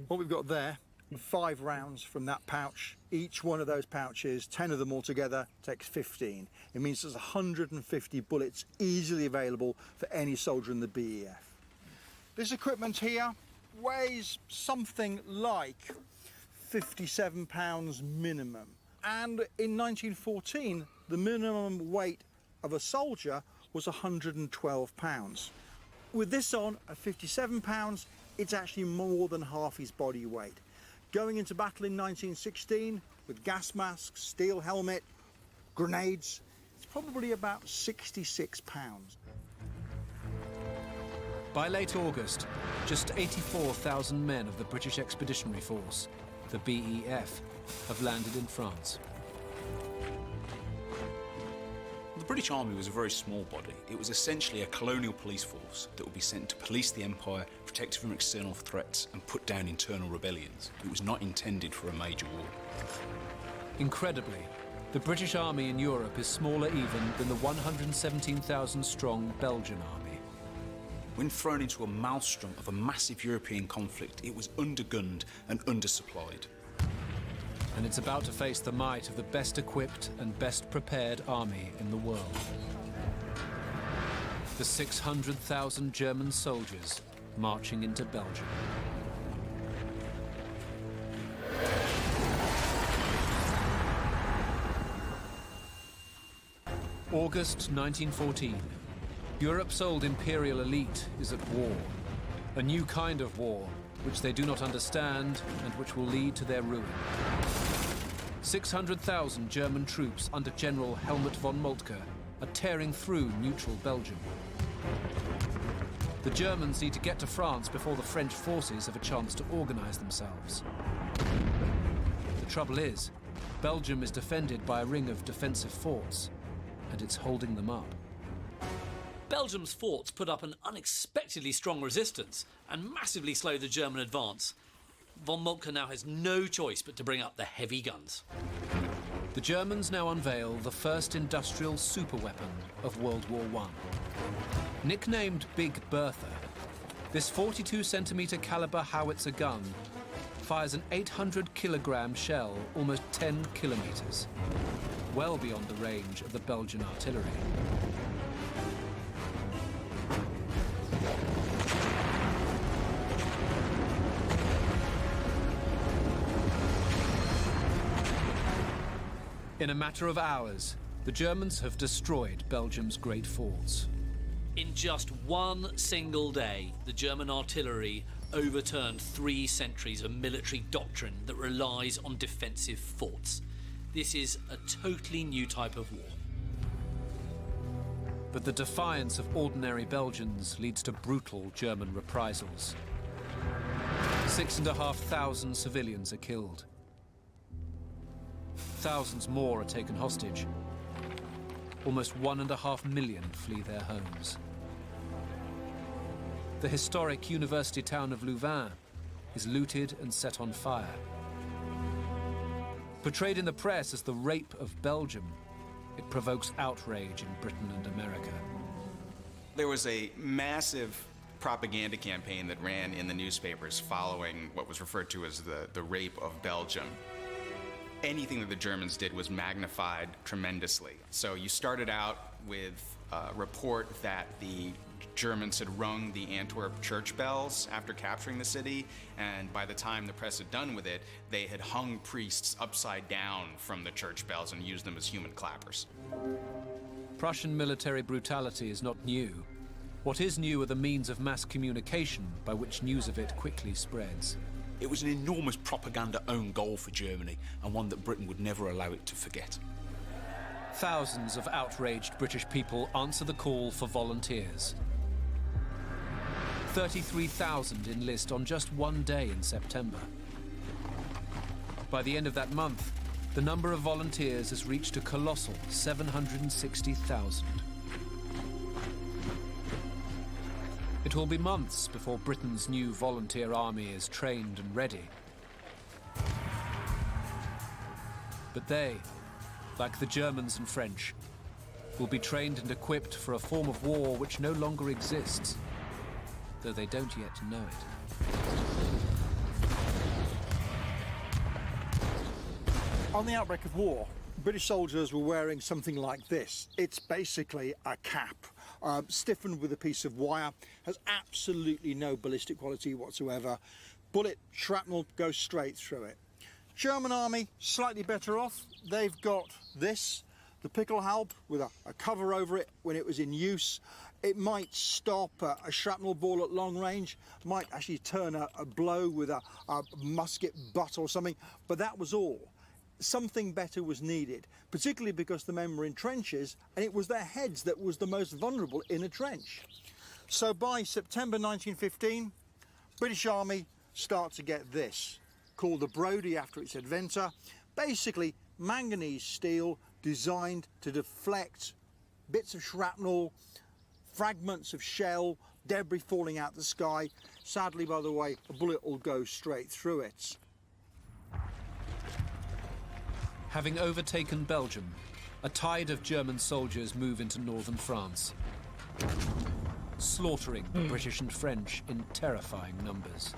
What we've got there, 5 rounds from that pouch. Each one of those pouches, 10 of them altogether, takes 15. It means there's 150 bullets easily available for any soldier in the BEF. This equipment here weighs something like 57 pounds minimum. And in 1914, the minimum weight of a soldier was 112 pounds. With this on, at 57 pounds, it's actually more than half his body weight. Going into battle in 1916, with gas masks, steel helmet, grenades, it's probably about 66 pounds. By late August, just 84,000 men of the British Expeditionary Force, the BEF, have landed in France. The British Army was a very small body. It was essentially a colonial police force that would be sent to police the Empire, protect it from external threats and put down internal rebellions. It was not intended for a major war. Incredibly, the British Army in Europe is smaller even than the 117,000-strong Belgian army. When thrown into a maelstrom of a massive European conflict, it was undergunned and undersupplied. And it's about to face the might of the best equipped and best prepared army in the world. The 600,000 German soldiers marching into Belgium. August 1914. Europe's old imperial elite is at war. A new kind of war, which they do not understand and which will lead to their ruin. 600,000 German troops under General Helmut von Moltke are tearing through neutral Belgium. The Germans need to get to France before the French forces have a chance to organize themselves. The trouble is, Belgium is defended by a ring of defensive forts, and it's holding them up. Belgium's forts put up an unexpectedly strong resistance and massively slowed the German advance. Von Moltke now has no choice but to bring up the heavy guns. The Germans now unveil the first industrial superweapon of World War I. Nicknamed Big Bertha, this 42-centimetre caliber howitzer gun fires an 800-kilogram shell almost 10 kilometres, well beyond the range of the Belgian artillery. In a matter of hours, the Germans have destroyed Belgium's great forts. In just one single day, the German artillery overturned 3 centuries of military doctrine that relies on defensive forts. This is a totally new type of war. But the defiance of ordinary Belgians leads to brutal German reprisals. 6,500 civilians are killed. Thousands more are taken hostage. Almost 1.5 million flee their homes. The historic university town of Louvain is looted and set on fire. Portrayed in the press as the rape of Belgium, it provokes outrage in Britain and America. There was a massive propaganda campaign that ran in the newspapers following what was referred to as the rape of Belgium. Anything that the Germans did was magnified tremendously. So you started out with a report that the Germans had rung the Antwerp church bells after capturing the city, and by the time the press had done with it, they had hung priests upside down from the church bells and used them as human clappers. Prussian military brutality is not new. What is new are the means of mass communication by which news of it quickly spreads. It was an enormous propaganda own goal for Germany, and one that Britain would never allow it to forget. Thousands of outraged British people answer the call for volunteers. 33,000 enlist on just one day in September. By the end of that month, the number of volunteers has reached a colossal 760,000. It will be months before Britain's new volunteer army is trained and ready. But they, like the Germans and French, will be trained and equipped for a form of war which no longer exists, though they don't yet know it. On the outbreak of war, British soldiers were wearing something like this. It's basically a cap, stiffened with a piece of wire, has absolutely no ballistic quality whatsoever. Bullet, shrapnel goes straight through it. German army, slightly better off. They've got this, the Pickelhaube, with a cover over it when it was in use. It might stop a shrapnel ball at long range, might actually turn a blow with a musket butt or something, but that was all. Something better was needed, particularly because the men were in trenches and it was their heads that was the most vulnerable in a trench. So by September 1915, British Army start to get this, called the Brodie after its inventor. Basically, manganese steel designed to deflect bits of shrapnel, fragments of shell, debris falling out the sky. Sadly, by the way, a bullet will go straight through it. Having overtaken Belgium, a tide of German soldiers move into northern France, slaughtering the British and French in terrifying numbers.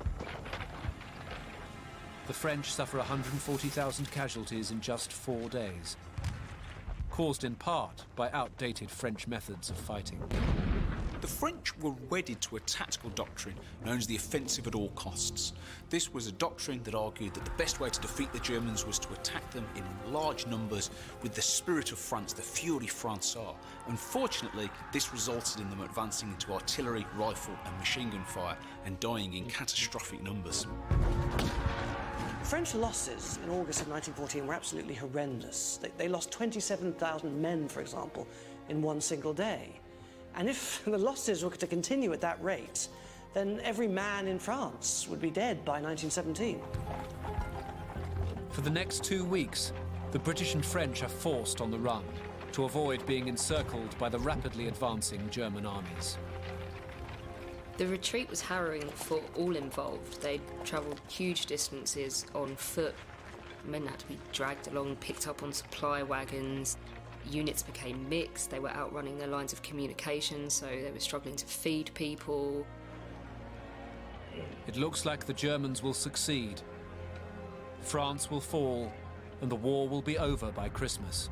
The French suffer 140,000 casualties in just 4 days, caused in part by outdated French methods of fighting. The French were wedded to a tactical doctrine known as the offensive at all costs. This was a doctrine that argued that the best way to defeat the Germans was to attack them in large numbers with the spirit of France, the fury Français. Unfortunately, this resulted in them advancing into artillery, rifle and machine gun fire and dying in catastrophic numbers. French losses in August of 1914 were absolutely horrendous. They lost 27,000 men, for example, in one single day. And if the losses were to continue at that rate, then every man in France would be dead by 1917. For the next 2 weeks, the British and French are forced on the run to avoid being encircled by the rapidly advancing German armies. The retreat was harrowing for all involved. They'd travelled huge distances on foot. Men had to be dragged along, picked up on supply wagons. Units became mixed. They were outrunning their lines of communication, so they were struggling to feed people. It looks like the Germans will succeed. France will fall, and the war will be over by Christmas.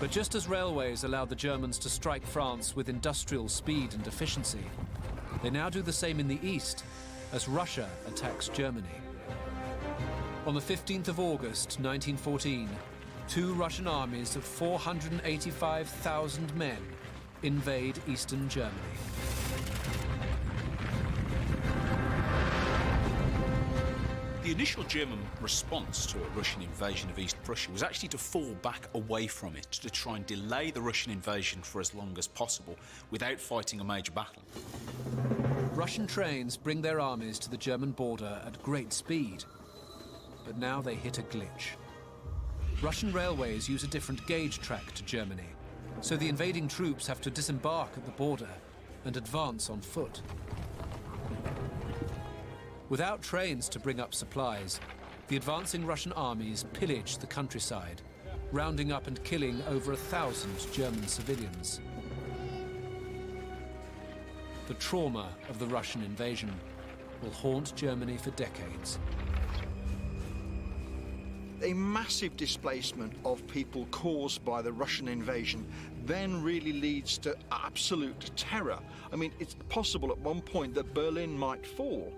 But just as railways allowed the Germans to strike France with industrial speed and efficiency, they now do the same in the east as Russia attacks Germany. On the 15th of August 1914, 2 Russian armies of 485,000 men invade eastern Germany. The initial German response to a Russian invasion of East Prussia was actually to fall back away from it, to try and delay the Russian invasion for as long as possible without fighting a major battle. Russian trains bring their armies to the German border at great speed, but now they hit a glitch. Russian railways use a different gauge track to Germany, so the invading troops have to disembark at the border and advance on foot. Without trains to bring up supplies, the advancing Russian armies pillage the countryside, rounding up and killing over 1,000 German civilians. The trauma of the Russian invasion will haunt Germany for decades. A massive displacement of people caused by the Russian invasion then really leads to absolute terror. I mean, it's possible at one point that Berlin might fall.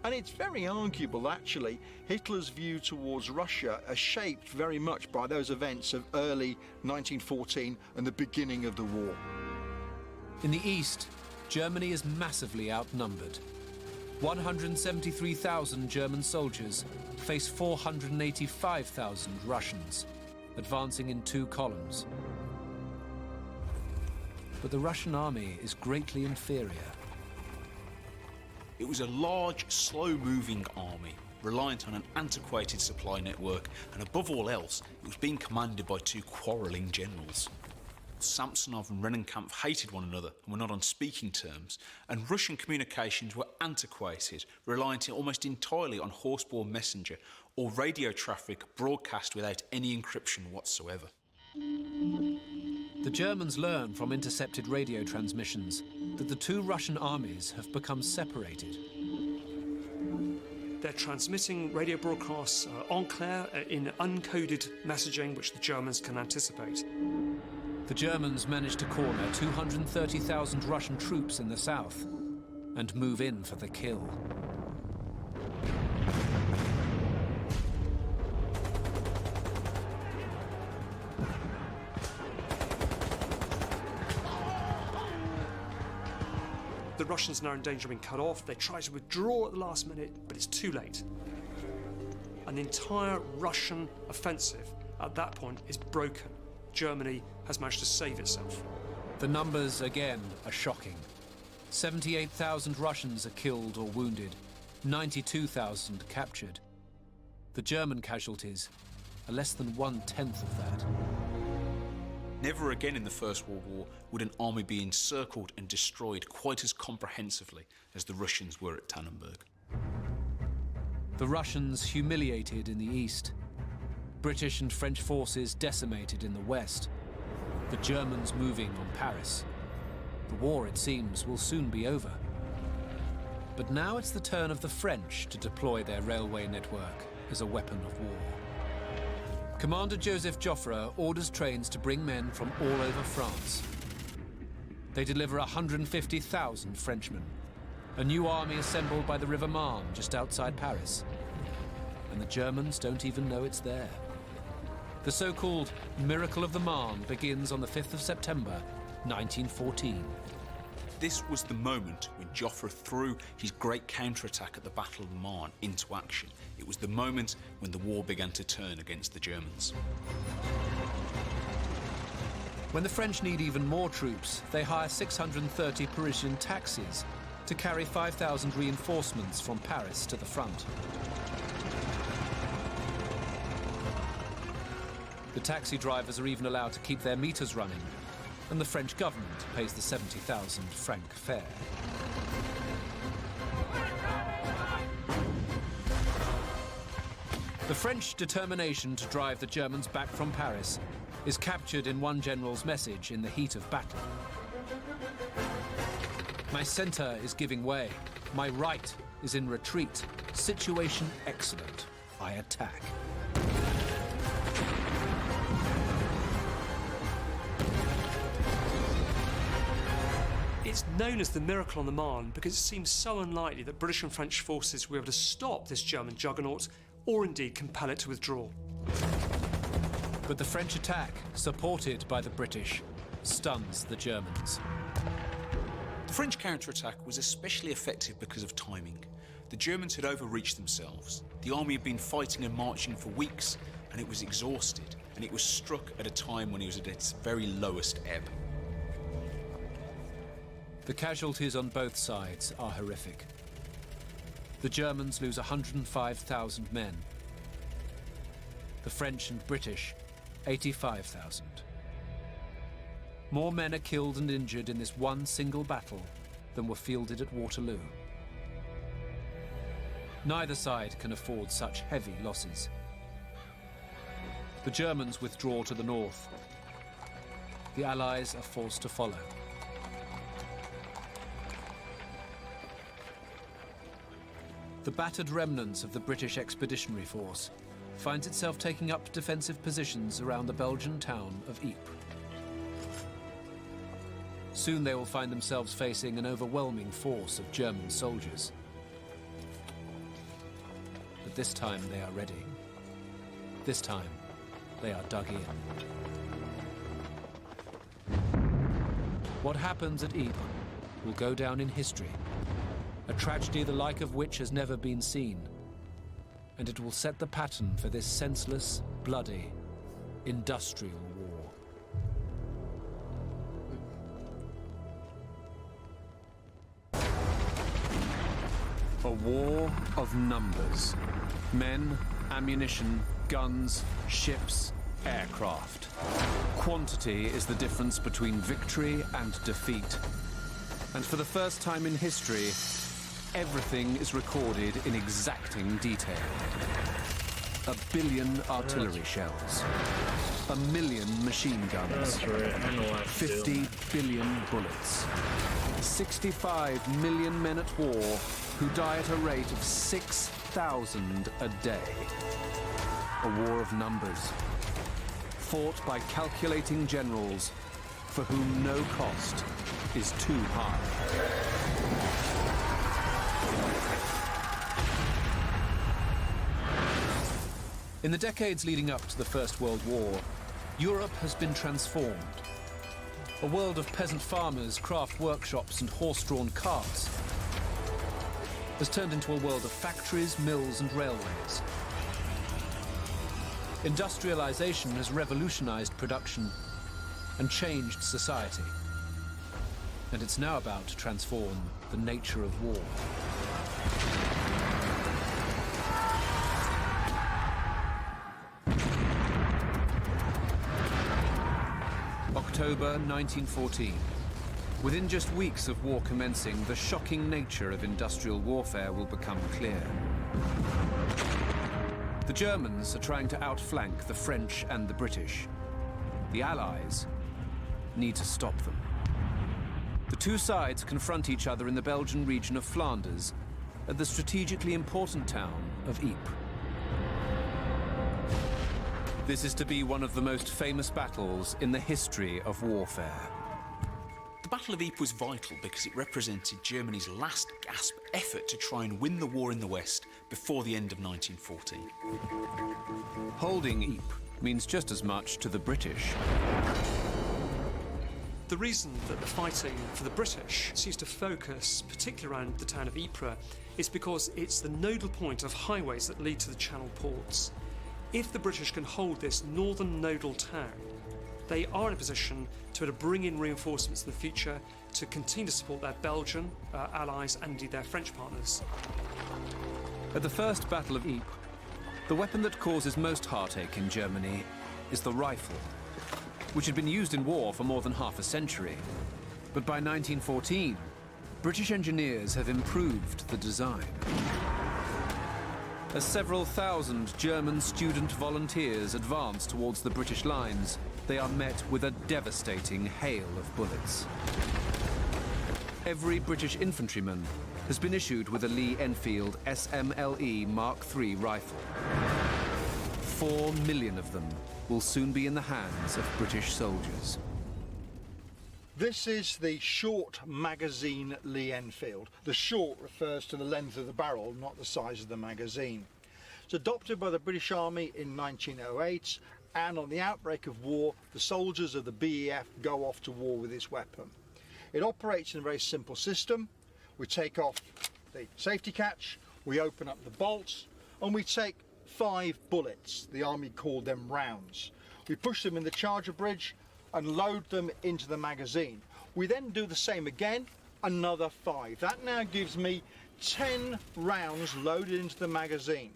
And it's very arguable, actually, Hitler's view towards Russia are shaped very much by those events of early 1914 and the beginning of the war. In the east, Germany is massively outnumbered. 173,000 German soldiers face 485,000 Russians, advancing in 2 columns. But the Russian army is greatly inferior. It was a large, slow-moving army, reliant on an antiquated supply network, and above all else, it was being commanded by 2 quarrelling generals. Samsonov and Rennenkampf hated one another and were not on speaking terms, and Russian communications were antiquated, reliant almost entirely on horseborne messenger or radio traffic broadcast without any encryption whatsoever. The Germans learn from intercepted radio transmissions that the two Russian armies have become separated. They're transmitting radio broadcasts en clair in uncoded messaging which the Germans can anticipate. The Germans manage to corner 230,000 Russian troops in the south and move in for the kill. The Russians are now in danger of being cut off. They try to withdraw at the last minute, but it's too late. An entire Russian offensive at that point is broken. Germany has managed to save itself. The numbers, again, are shocking. 78,000 Russians are killed or wounded, 92,000 captured. The German casualties are less than 1/10 of that. Never again in the First World War would an army be encircled and destroyed quite as comprehensively as the Russians were at Tannenberg. The Russians humiliated in the east. British and French forces decimated in the west. The Germans moving on Paris. The war, it seems, will soon be over. But now it's the turn of the French to deploy their railway network as a weapon of war. Commander Joseph Joffre orders trains to bring men from all over France. They deliver 150,000 Frenchmen, a new army assembled by the River Marne just outside Paris. And the Germans don't even know it's there. The so-called Miracle of the Marne begins on the 5th of September, 1914. This was the moment when Joffre threw his great counterattack at the Battle of the Marne into action. It was the moment when the war began to turn against the Germans. When the French need even more troops, they hire 630 Parisian taxis to carry 5,000 reinforcements from Paris to the front. The taxi drivers are even allowed to keep their meters running, and the French government pays the 70,000 franc fare. The French determination to drive the Germans back from Paris is captured in one general's message in the heat of battle. My centre is giving way. My right is in retreat. Situation excellent. I attack. It's known as the Miracle on the Marne because it seems so unlikely that British and French forces were able to stop this German juggernaut or indeed compel it to withdraw. But the French attack, supported by the British, stuns the Germans. The French counterattack was especially effective because of timing. The Germans had overreached themselves. The army had been fighting and marching for weeks, and it was exhausted, and it was struck at a time when it was at its very lowest ebb. The casualties on both sides are horrific. The Germans lose 105,000 men. The French and British, 85,000. More men are killed and injured in this one single battle than were fielded at Waterloo. Neither side can afford such heavy losses. The Germans withdraw to the north. The Allies are forced to follow. The battered remnants of the British Expeditionary Force finds itself taking up defensive positions around the Belgian town of Ypres. Soon they will find themselves facing an overwhelming force of German soldiers. But this time they are ready. This time they are dug in. What happens at Ypres will go down in history. A tragedy the like of which has never been seen. And it will set the pattern for this senseless, bloody, industrial war. A war of numbers. Men, ammunition, guns, ships, aircraft. Quantity is the difference between victory and defeat. And for the first time in history, everything is recorded in exacting detail. 1 billion artillery shells, 1 million machine guns, That's right, I know what to do. 50 billion bullets, 65 million men at war who die at a rate of 6,000 a day. A war of numbers, fought by calculating generals for whom no cost is too high. In the decades leading up to the First World War, Europe has been transformed. A world of peasant farmers, craft workshops and horse-drawn carts has turned into a world of factories, mills and railways. Industrialization has revolutionized production and changed society. And it's now about to transform the nature of war. October 1914. Within just weeks of war commencing, the shocking nature of industrial warfare will become clear. The Germans are trying to outflank the French and the British. The Allies need to stop them. The two sides confront each other in the Belgian region of Flanders, at the strategically important town of Ypres. This is to be one of the most famous battles in the history of warfare. The Battle of Ypres was vital because it represented Germany's last gasp effort to try and win the war in the West before the end of 1914. Holding Ypres means just as much to the British. The reason that the fighting for the British seems to focus particularly around the town of Ypres is because it's the nodal point of highways that lead to the Channel ports. If the British can hold this northern nodal town, they are in a position to bring in reinforcements in the future to continue to support their Belgian allies and indeed their French partners. At the First Battle of Ypres, the weapon that causes most heartache in Germany is the rifle, which had been used in war for more than half a century. But by 1914, British engineers have improved the design. As several thousand German student volunteers advance towards the British lines, they are met with a devastating hail of bullets. Every British infantryman has been issued with a Lee Enfield SMLE Mark III rifle. 4 million of them will soon be in the hands of British soldiers. This is the short magazine Lee Enfield. The short refers to the length of the barrel, not the size of the magazine. It's adopted by the British Army in 1908, and on the outbreak of war, the soldiers of the BEF go off to war with this weapon. It operates in a very simple system. We take off the safety catch, we open up the bolts, and we take 5 bullets. The Army called them rounds. We push them in the charger bridge and load them into the magazine. We then do the same again, another 5. That now gives me 10 rounds loaded into the magazine.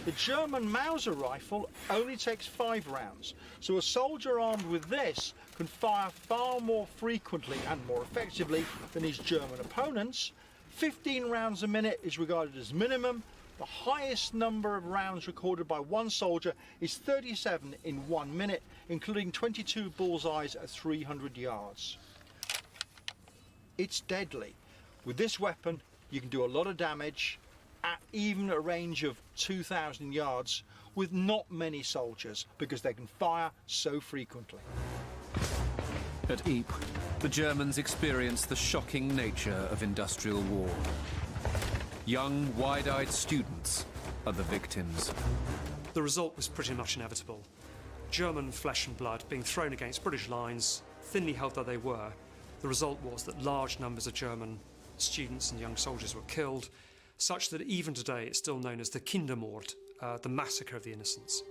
The German Mauser rifle only takes 5 rounds, so a soldier armed with this can fire far more frequently and more effectively than his German opponents. 15 rounds a minute is regarded as minimum. The highest number of rounds recorded by one soldier is 37 in 1 minute, including 22 bullseyes at 300 yards. It's deadly. With this weapon, you can do a lot of damage at even a range of 2,000 yards with not many soldiers because they can fire so frequently. At Ypres, the Germans experienced the shocking nature of industrial war. Young, wide-eyed students are the victims. The result was pretty much inevitable. German flesh and blood being thrown against British lines, thinly held though they were. The result was that large numbers of German students and young soldiers were killed, such that even today it's still known as the Kindermord, the massacre of the innocents.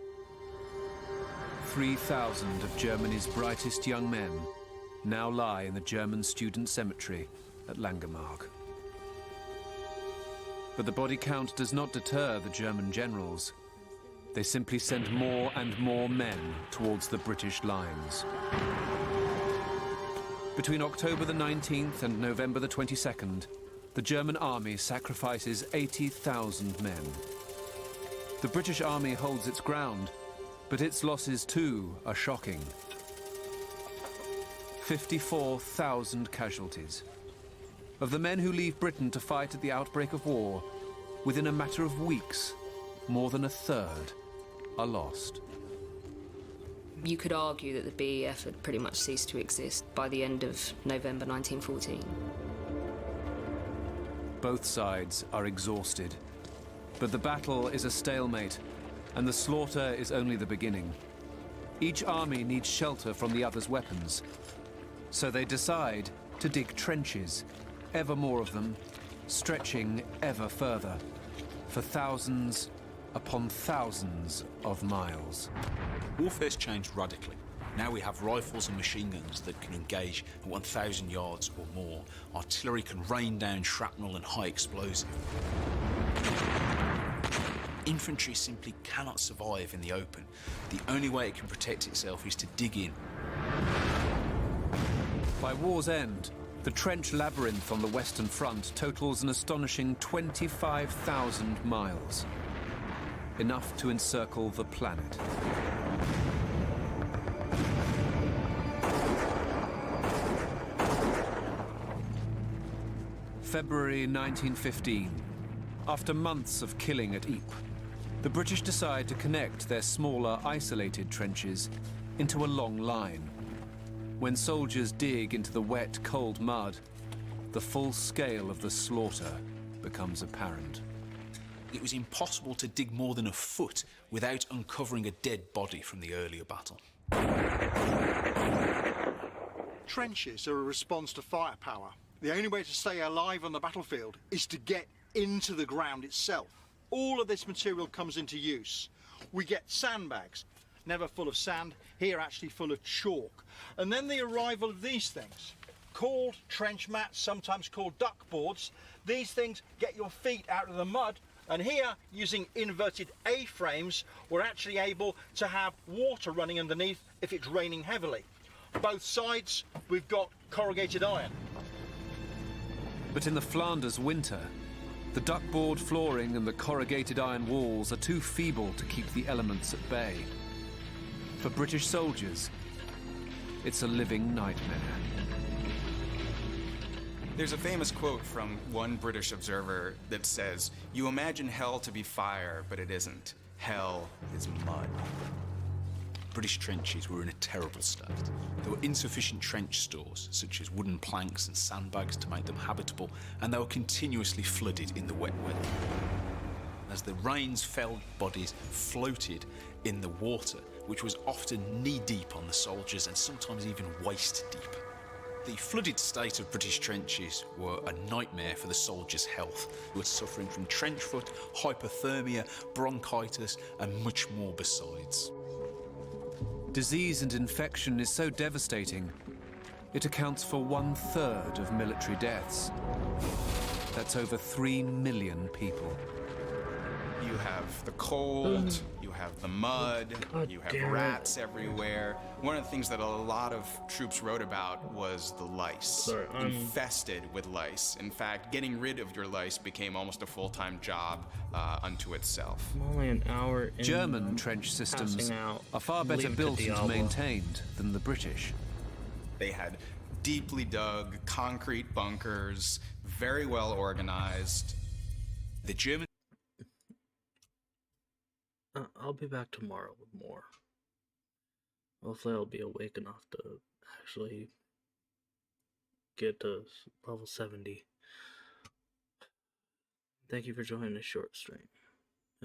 3,000 of Germany's brightest young men now lie in the German student cemetery at Langemark. But the body count does not deter the German generals. They simply sent more and more men towards the British lines. Between October the 19th and November the 22nd, the German army sacrifices 80,000 men. The British army holds its ground, but its losses too are shocking. 54,000 casualties. Of the men who leave Britain to fight at the outbreak of war, within a matter of weeks, more than a third are lost. You could argue that the BEF had pretty much ceased to exist by the end of November 1914. Both sides are exhausted, but the battle is a stalemate, and the slaughter is only the beginning. Each army needs shelter from the other's weapons, so they decide to dig trenches, ever more of them, stretching ever further, for thousands upon thousands of miles. Warfare's changed radically. Now we have rifles and machine guns that can engage at 1,000 yards or more. Artillery can rain down shrapnel and high explosive. Infantry simply cannot survive in the open. The only way it can protect itself is to dig in. By war's end, the trench labyrinth on the Western Front totals an astonishing 25,000 miles. Enough to encircle the planet. February 1915. After months of killing at Ypres, the British decide to connect their smaller, isolated trenches into a long line. When soldiers dig into the wet, cold mud, the full scale of the slaughter becomes apparent. It was impossible to dig more than a foot without uncovering a dead body from the earlier battle. Trenches are a response to firepower. The only way to stay alive on the battlefield is to get into the ground itself. All of this material comes into use. We get sandbags, never full of sand, here actually full of chalk. And then the arrival of these things, called trench mats, sometimes called duck boards. These things get your feet out of the mud, and here, using inverted A-frames, we're actually able to have water running underneath if it's raining heavily. Both sides, we've got corrugated iron. But in the Flanders winter, the duckboard flooring and the corrugated iron walls are too feeble to keep the elements at bay. For British soldiers, it's a living nightmare. There's a famous quote from one British observer that says, "You imagine hell to be fire, but it isn't. Hell is mud." British trenches were in a terrible state. There were insufficient trench stores, such as wooden planks and sandbags to make them habitable, and they were continuously flooded in the wet weather. As the rains fell, bodies floated in the water, which was often knee-deep on the soldiers and sometimes even waist-deep. The flooded state of British trenches were a nightmare for the soldiers' health, who were suffering from trench foot, hypothermia, bronchitis, and much more besides. Disease and infection is so devastating, it accounts for 1/3 of military deaths. That's over 3 million people. You have the cold, you have the mud, you have rats everywhere. One of the things that a lot of troops wrote about was the lice. Infested with lice. In fact, getting rid of your lice became almost a full-time job unto itself. I'm only an hour in. German trench systems are far better built and maintained than the British. They had deeply dug concrete bunkers, very well organized. The German I'll be back tomorrow with more. Hopefully I'll be awake enough to actually get to level 70. Thank you for joining this short stream.